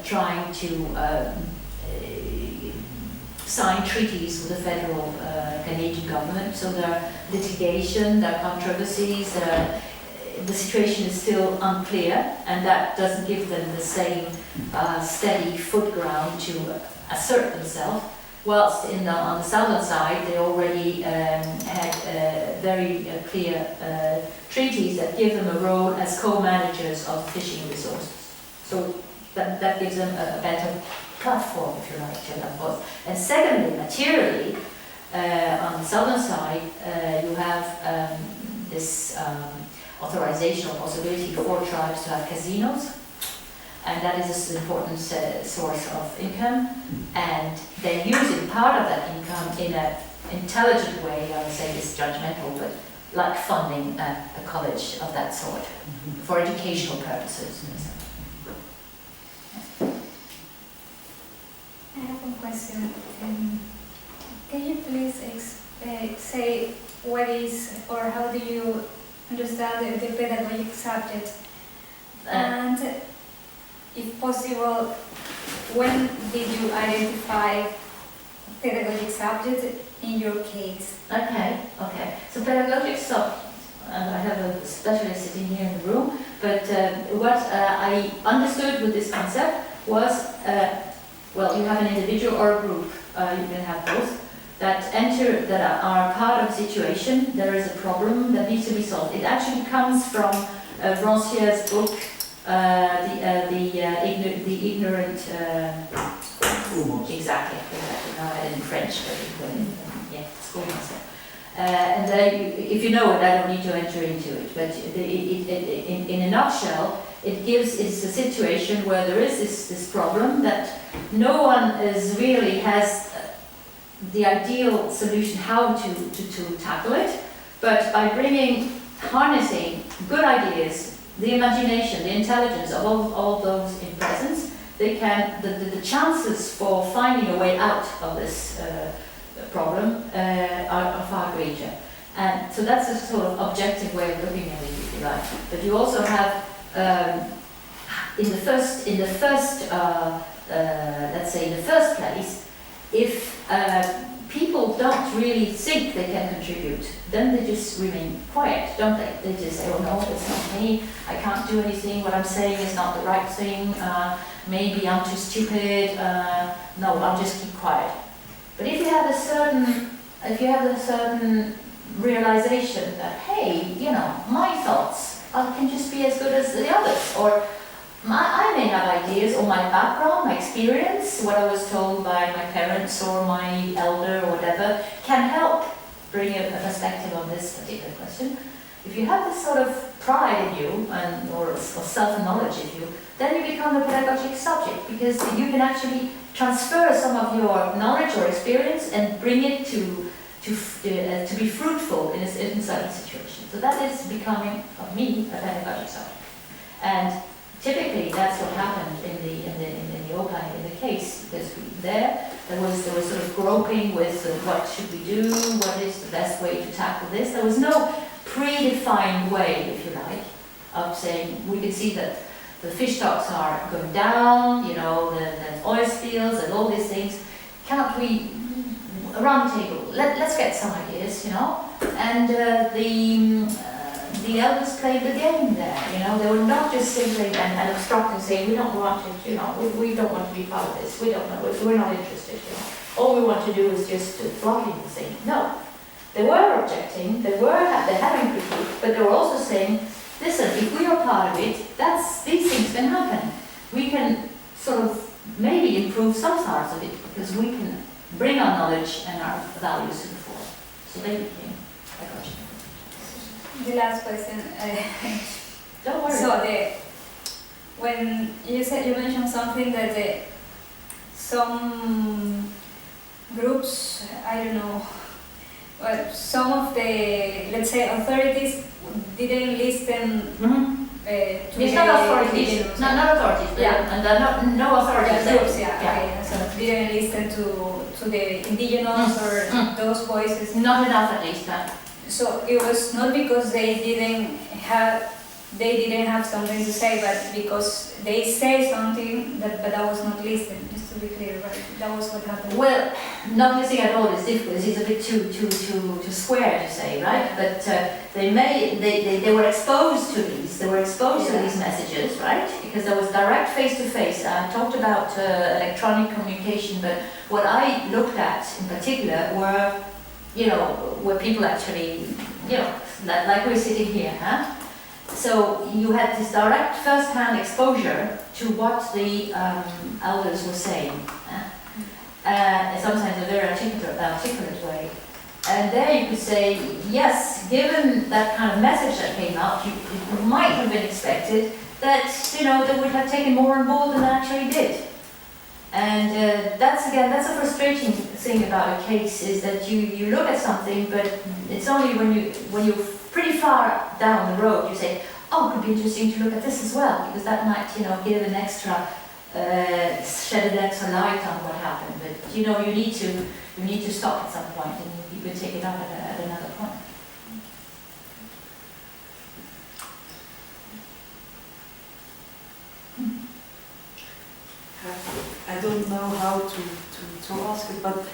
trying to sign treaties with the federal Canadian government. So there are litigation, there are controversies, the situation is still unclear, and that doesn't give them the same steady foot ground to assert themselves. Whilst on the southern side, they already had very clear treaties that give them a role as co-managers of fishing resources. So that gives them a better platform, if you like, to that both. And secondly, materially, on the southern side, you have this authorization or possibility for tribes to have casinos, and that is an important source of income, and they're using part of that income in an intelligent way. I would say it's judgmental, but like funding a college of that sort for educational purposes. I have one question. Can you please say what is, or how do you understand the pedagogic subject? And if possible, when did you identify pedagogic subject in your case? Okay. So pedagogic subject, and I have a specialist sitting here in the room, but what I understood with this concept was, you have an individual or a group, you can have both, that are part of a situation. There is a problem that needs to be solved. It actually comes from Rancière's book, the ignorant. Exactly. No, I had it in French, but it's called Rancière. And if you know it, I don't need to enter into it. But in a nutshell, it's a situation where there is this problem that no one has the ideal solution how to tackle it, but by harnessing good ideas, the imagination, the intelligence of all those in presence, the chances for finding a way out of this problem are far greater. And so that's a sort of objective way of looking at it, if you like. But you also have in the first let's say in the first place, if people don't really think they can contribute, then they just remain quiet, don't they? They just say, oh no, it's not me, I can't do anything, what I'm saying is not the right thing, maybe I'm too stupid, no, I'll just keep quiet. But if you have a certain realization that, hey, my thoughts can just be as good as the others, or I may have ideas, or my background, my experience, what I was told by my parents or my elder or whatever, can help bring a perspective on this particular question. If you have this sort of pride in you, or self-knowledge in you, then you become a pedagogic subject, because you can actually transfer some of your knowledge or experience and bring it to be fruitful in certain situations. So that is becoming, of me, a pedagogic subject. And typically, that's what happened in the Orca, in the case, because there was sort of groping with what should we do, what is the best way to tackle this. There was no predefined way, if you like, of saying, we could see that the fish stocks are going down, the oil spills and all these things. Can't we, around the table, let's get some ideas, and the elders played the game there, they were not just simply and obstructing, saying, we don't want to, we don't want to be part of this, we don't know, we're not interested, all we want to do is just blocking the thing. No, they were objecting, they're having critique, but they were also saying, listen, if we are part of it, these things can happen. We can sort of maybe improve some parts of it, because we can bring our knowledge and our values to the fore. So they became pedagogic. The last question. Don't worry. So when you mentioned something that some groups, I don't know, well, some of the, let's say, authorities didn't listen to it's not authorities. Not authorities. Yeah. And there are no authorities. Groups, yeah. Okay. So didn't listen to the indigenous or those voices. Not enough, at least. So it was not because they didn't have something to say, but because they say something but that was not listened. Just to be clear, right? That was what happened. Well, not listening at all is difficult. It's a bit too square to say, right? But they were exposed to these. They were exposed to these messages, right? Because there was direct face-to-face. I talked about electronic communication, but what I looked at in particular were, where people actually, like we're sitting here, huh? So you had this direct first-hand exposure to what the elders were saying, sometimes in a very articulate way. And there you could say, yes, given that kind of message that came out, it might have been expected that, they would have taken more on board than they actually did. And that's a frustrating thing about a case, is that you look at something, but it's only when you're pretty far down the road you say, oh, it could be interesting to look at this as well, because that might, give an extra, shed an extra light on what happened. But you need to stop at some point, and you can take it up at another point. I don't know how to ask it, but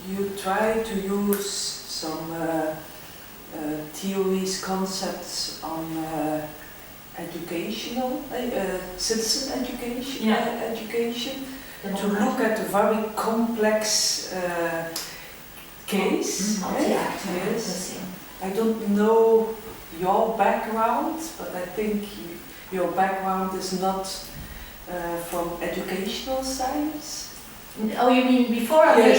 you try to use some theories, concepts on educational, citizen education, education, to look at a very complex case. Yes. I don't know your background, but I think your background is not from educational science. Oh, you mean before I made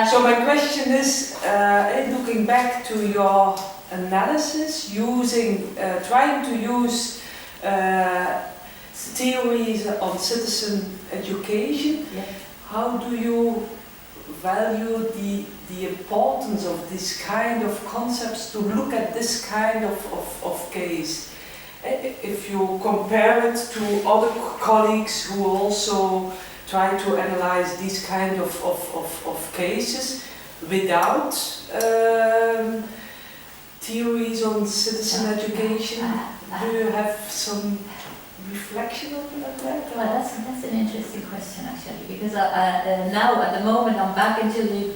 So my question is, looking back to your analysis, trying to use theories on citizen education. Yeah. How do you value the importance of this kind of concepts to look at this kind of case? If you compare it to other colleagues who also try to analyze these kind of cases without theories on citizen education, do you have some reflection on that? Well, that's an interesting question actually, because now at the moment I'm back into the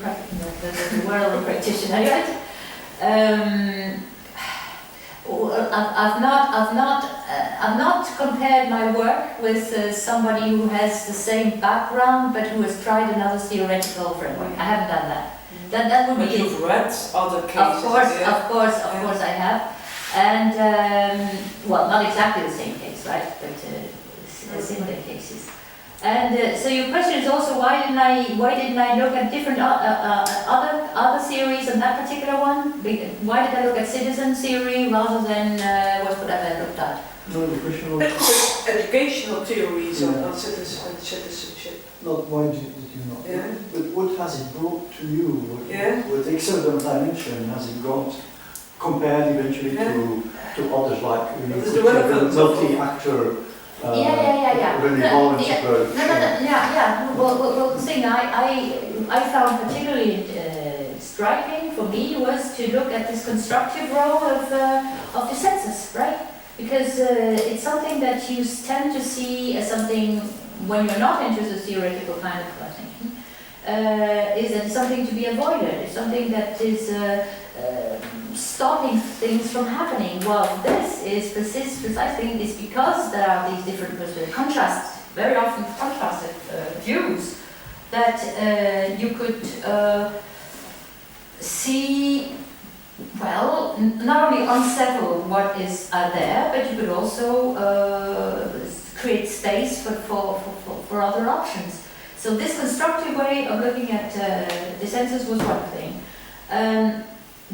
world of practitioner, right? I've not compared my work with somebody who has the same background but who has tried another theoretical framework. I haven't done that. That would But be. you've read other cases. Of course I have. And well, not exactly the same case, right? But similar cases. And so your question is also why didn't I look at different other theories on that particular one? Why did I look at citizen theory rather than what would I have looked at? No, the question was Educational theories Yeah. on citizenship. not why did you not, Yeah. but what has it brought to you? Yeah. What excellent dimension has it brought compared eventually Yeah. to others like What is the relevance of- multi-actor Yeah. really balanced approach? Well, the thing I found particularly striking for me was to look at this constructive role of the census, right? Because it's something that you tend to see as something when you're not into the theoretical kind of thinking, is that it's something to be avoided. It's something that is stopping things from happening. Well, this is precisely is because there are these different contrasts, very often contrasted views, that you could see, well, not only unsettle what is there, but you could also create space for other options. So this constructive way of looking at the census was one thing.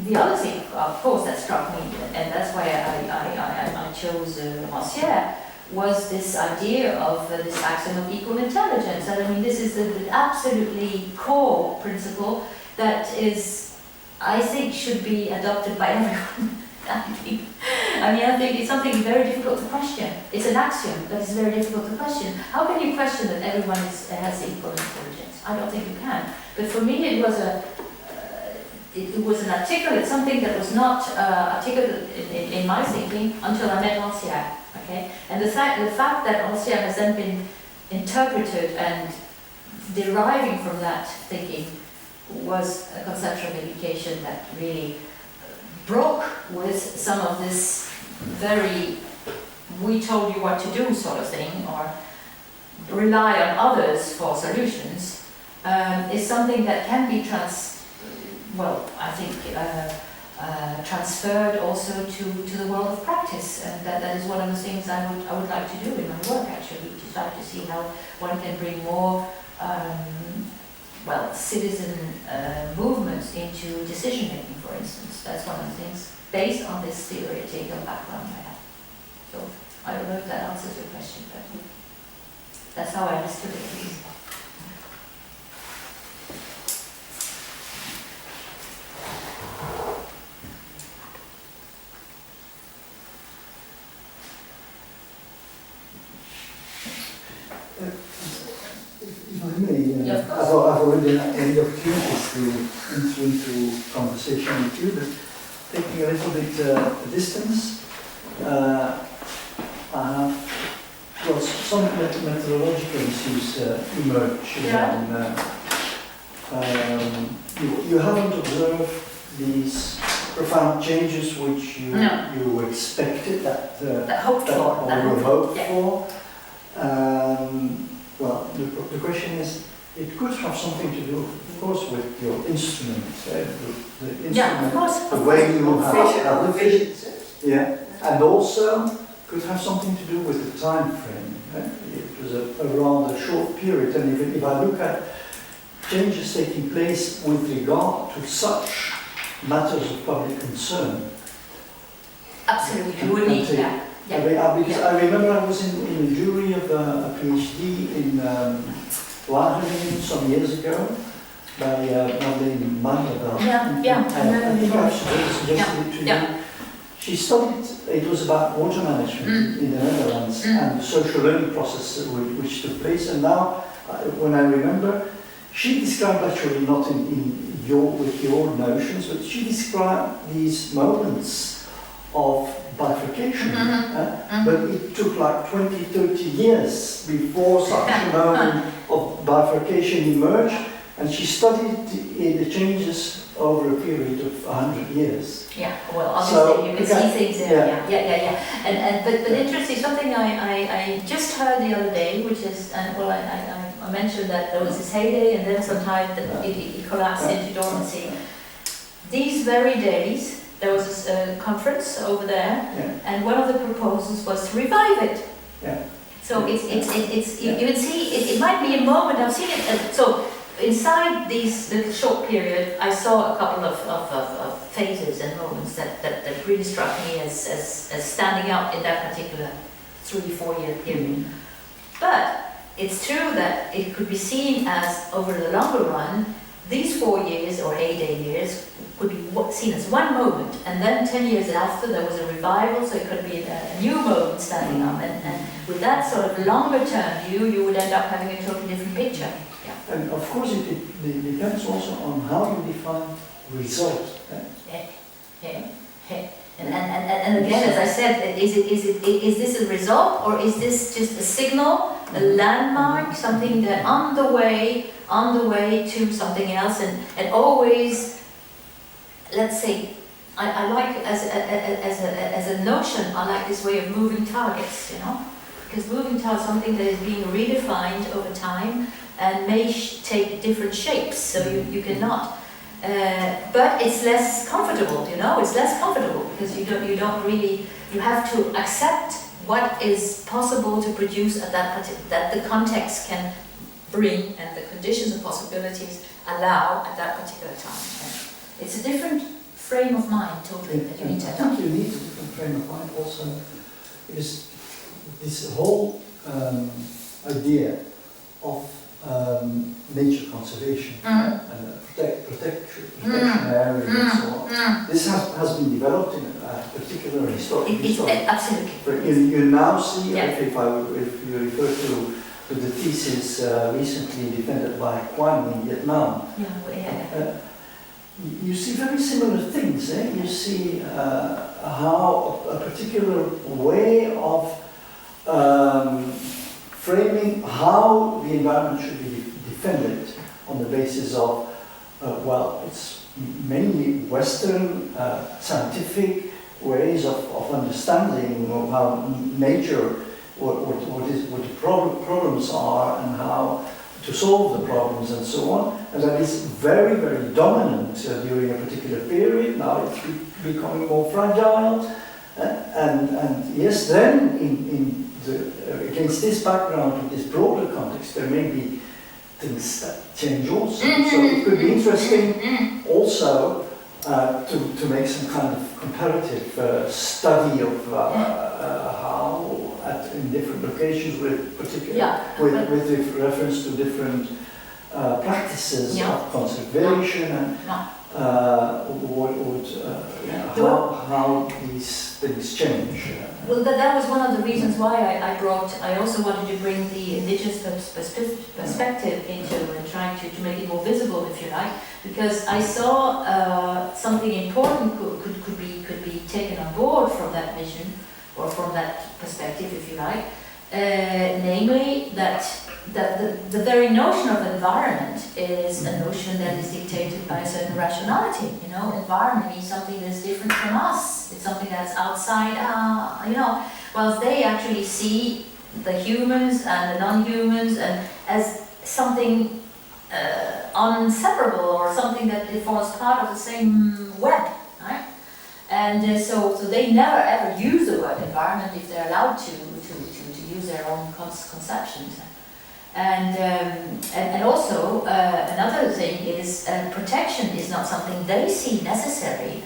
The other thing, of course, that struck me, and that's why I chose Rancière, was this idea of this axiom of equal intelligence. And I mean, this is the absolutely core principle that is, I think, should be adopted by everyone. I think it's something very difficult to question. It's an axiom that is very difficult to question. How can you question that everyone has equal intelligence? I don't think you can. But for me, it was an articulate, something that was not articulate in my thinking until I met Rancière. Okay, and the fact that Rancière has then been interpreted and deriving from that thinking was a conceptual indication that really broke with some of this very we told you what to do sort of thing, or rely on others for solutions, is something that can be transferred also to the world of practice, and that is one of the things I would like to do in my work actually, to try to see how one can bring more citizen movements into decision making, for instance. That's one of the things based on this theoretical background I have. So I don't know if that answers your question, but that's how I understood it at least. If I may, Yeah, of course. I've already had the opportunities to enter into conversation with you, but taking a little bit distance, some methodological issues emerge. Yeah. And, you haven't observed these profound changes which you expected that Hoped for. or you hoped Yeah. for. Well, the question is, it could have something to do, of course, with your instrument. The instrument, Yeah, of course. the way you have the vision. yeah, and also could have something to do with the time frame. It was a rather short period, and if I look at changes taking place with regard to such matters of public concern, Absolutely, you would need, yeah. Because I remember I was in the jury of a PhD in Wageningen some years ago by Madeleine Mandelveld. Yeah, I think I've suggested it to you. She studied, it was about water management in the Netherlands and the social learning process which took place. And now, when I remember, she described actually not with your notions, but she described these moments of bifurcation. But it took like 20, 30 years before such a moment of bifurcation emerged. And she studied the changes over a period of 100 years. Yeah, well, obviously you can see things there. Yeah. But interesting, something I just heard the other day, which is, I mentioned that there was this heyday and then sometimes it collapsed into dormancy. These very days, there was a conference over there, and one of the proposals was to revive it. Yeah. So it's you can see it might be a moment. I've seen it. So inside the short period, I saw a couple of phases and moments that really struck me as standing out in that particular 3-4 year period. But it's true that it could be seen as, over the longer run, these 4 years or heyday years could be seen as one moment, and then 10 years after there was a revival, so it could be a new moment standing up, and with that sort of longer term view, you would end up having a totally different picture. Yeah. And of course it depends also on how you define result. And again, as I said, is this a result, or is this just a signal, a landmark, something that on the way to something else, and always, let's say, I like as a notion, I like this way of moving targets, because moving targets is something that is being redefined over time and may take different shapes, so you cannot. But it's less comfortable, it's less comfortable because you don't really, you have to accept what is possible to produce at that the context can bring and the conditions and possibilities allow at that particular time. It's a different frame of mind totally that you need to adopt. I think you need a different frame of mind also, because this whole idea of nature conservation and protection areas and so on. This has been developed in a particular historic. Absolutely. But you now see, if you refer to the thesis recently defended by Quang in Vietnam, you see very similar things. You see how a particular way of framing how the environment should be defended on the basis of, it's mainly Western scientific ways of understanding how nature, what the problems are and how to solve the problems and so on. And that is very, very dominant during a particular period. Now it's becoming more fragile. And yes, then against this background, in this broader context, there may be things that change also. So it could be interesting also to make some kind of comparative study of how in different locations with with reference to different practices of conservation and how these things change. Well, that was one of the reasons why I also wanted to bring the indigenous perspective into and trying to make it more visible, if you like, because I saw something important could be taken on board from that vision or from that perspective, if you like, namely that the very notion of environment is a notion that is dictated by a certain rationality. Environment means something that's different from us. It's something that's outside, whilst they actually see the humans and the non-humans and as something inseparable or something that forms part of the same web, right? And so they never ever use the word environment if they're allowed to use their own conceptions. And also another thing is protection is not something they see necessary.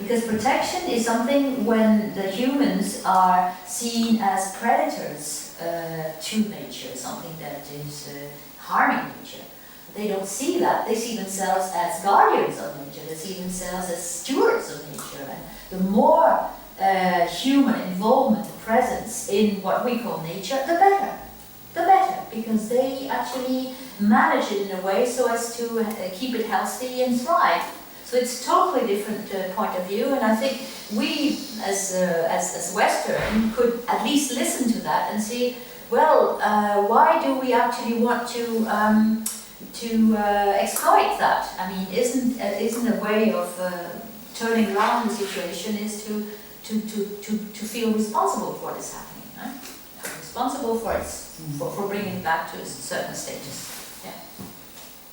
Because protection is something when the humans are seen as predators to nature, something that is harming nature. They don't see that. They see themselves as guardians of nature. They see themselves as stewards of nature. And the more human involvement, presence in what we call nature, the better. The better, because they actually manage it in a way so as to keep it healthy and thrive. So it's a totally different point of view, and I think we, as Western, could at least listen to that and see, well, why do we actually want to exploit that? I mean, isn't a way of turning around the situation is to feel responsible for what is happening, right? Responsible for bringing it back to a certain status, yeah,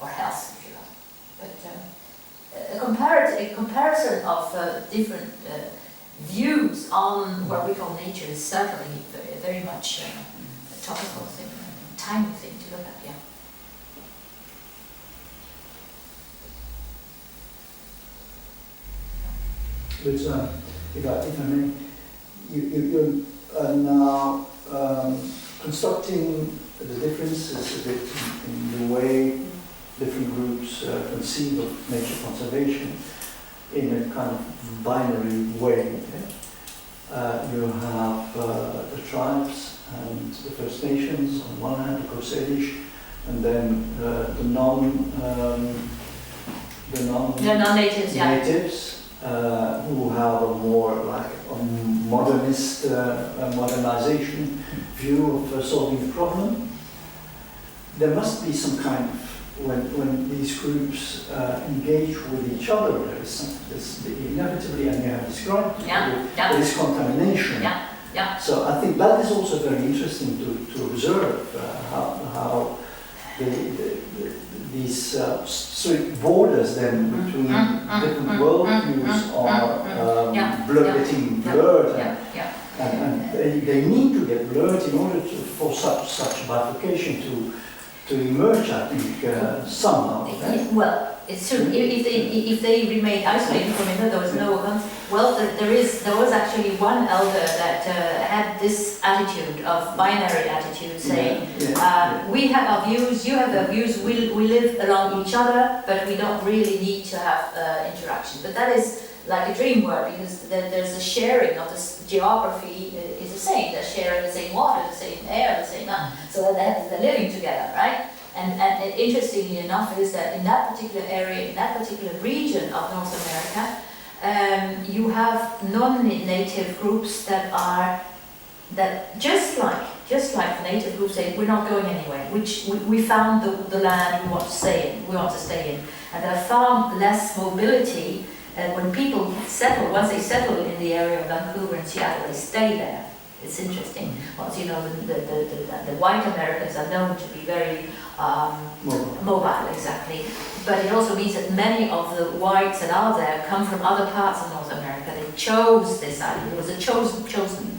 or health, if you like. But a comparison of different views on what we call nature is certainly very much a topical thing, a timely thing to look at, yeah. But if I may, you are now constructing the differences a bit in the way different groups conceive of nature conservation in a kind of binary way. Okay? You have the tribes and the First Nations on one hand, the Osage, and then the non-natives, yeah. natives who have a more like a modernist modernization view of solving the problem. There must be some kind of, when these groups engage with each other, there is this inevitably, and you have described, there is contamination. Yeah. Yeah. So I think that is also very interesting to observe how these strict borders then between different worldviews are getting blurred, and they need to get blurred in order for such bifurcation to emerge, I think, somehow. Well, it's true. If they remain isolated from each other, there was no one. Well, there was actually one elder that had this attitude of binary attitude, saying, we have our views, you have our views, we live along each other, but we don't really need to have interaction. But that is like a dream world, because there's a sharing of this geography is the same. They're sharing the same water, the same air, the same so they're living together, right? And interestingly enough is that in that particular area, in that particular region of North America, you have non-native groups that just like the native groups say, we're not going anywhere. Which we found the land we want to stay in, and there are far less mobility. When people settle, once they settle in the area of Vancouver and Seattle, they stay there. It's interesting. Well, you know, the white Americans are known to be very mobile, exactly. But it also means that many of the whites that are there come from other parts of North America. They chose this island. It was a chosen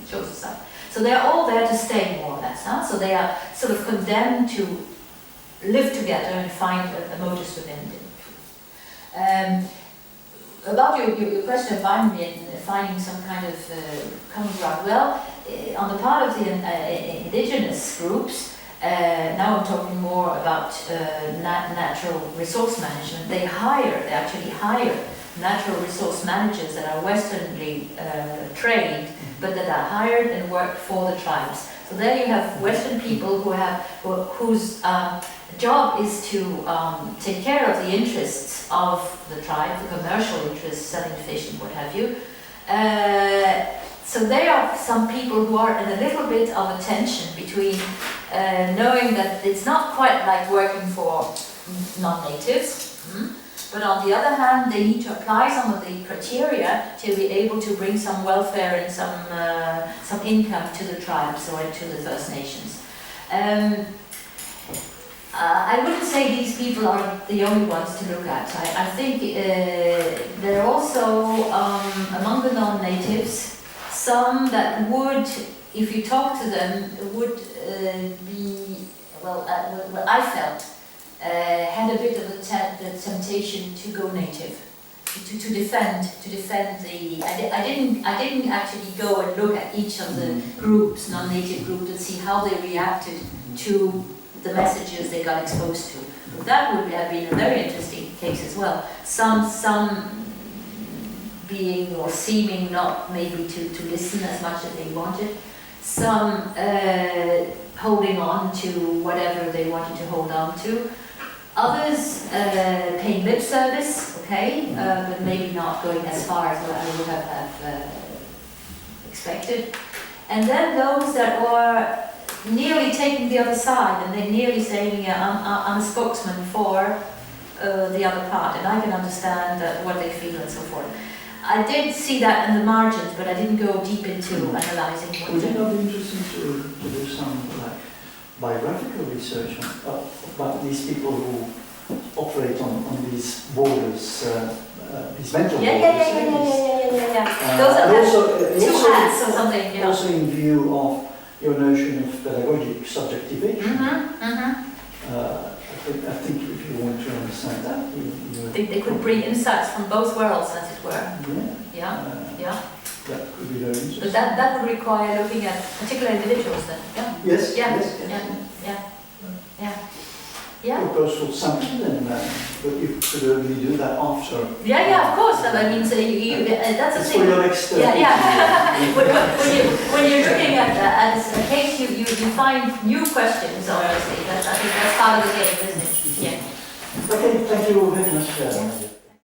site. So they're all there to stay, more or less. So they are sort of condemned to live together and find a modus vivendi. About your question of finding some kind of common ground. Well, on the part of the indigenous groups, now I'm talking more about natural resource management. They actually hire natural resource managers that are Westernly trained, but that are hired and work for the tribes. So there you have Western people whose job is to take care of the interests of the tribe, the commercial interests, selling fish and what have you. So there are some people who are in a little bit of a tension between knowing that it's not quite like working for non-natives, but on the other hand, they need to apply some of the criteria to be able to bring some welfare and some income to the tribes or to the First Nations. I wouldn't say these people are the only ones to look at. I think there are also, among the non-natives, some that would, if you talk to them, would be, well, what I felt, had a bit of the temptation to go native. to defend the. I didn't actually go and look at each of the groups, non-native groups, and see how they reacted to the messages they got exposed to. But that would have been a very interesting case as well. Some being or seeming not maybe to listen as much as they wanted. Some holding on to whatever they wanted to hold on to. Others paying lip service, okay, but maybe not going as far as what I would have expected. And then those that were nearly taking the other side, and they're nearly saying, I'm a spokesman for the other part, and I can understand what they feel and so forth. I did see that in the margins, but I didn't go deep into analysing what Would it not be interesting to do some biographical research about these people who operate on these borders, these mental borders? Yeah. Those are two hats or something, you know. Also in view of your notion of pedagogic subjectivation. I think if you want to understand that, they could bring insights from both worlds, as it were. Yeah. That could be very interesting. But that would require looking at particular individuals then. Yeah. Yes. Yeah. Proposal something, but you could only do that after. Yeah, of course. I mean, so that's a It's thing. for your next. When you're looking at a case, you find new questions. Obviously, I think that's part of the game, isn't it? Yeah. Okay, thank you very much.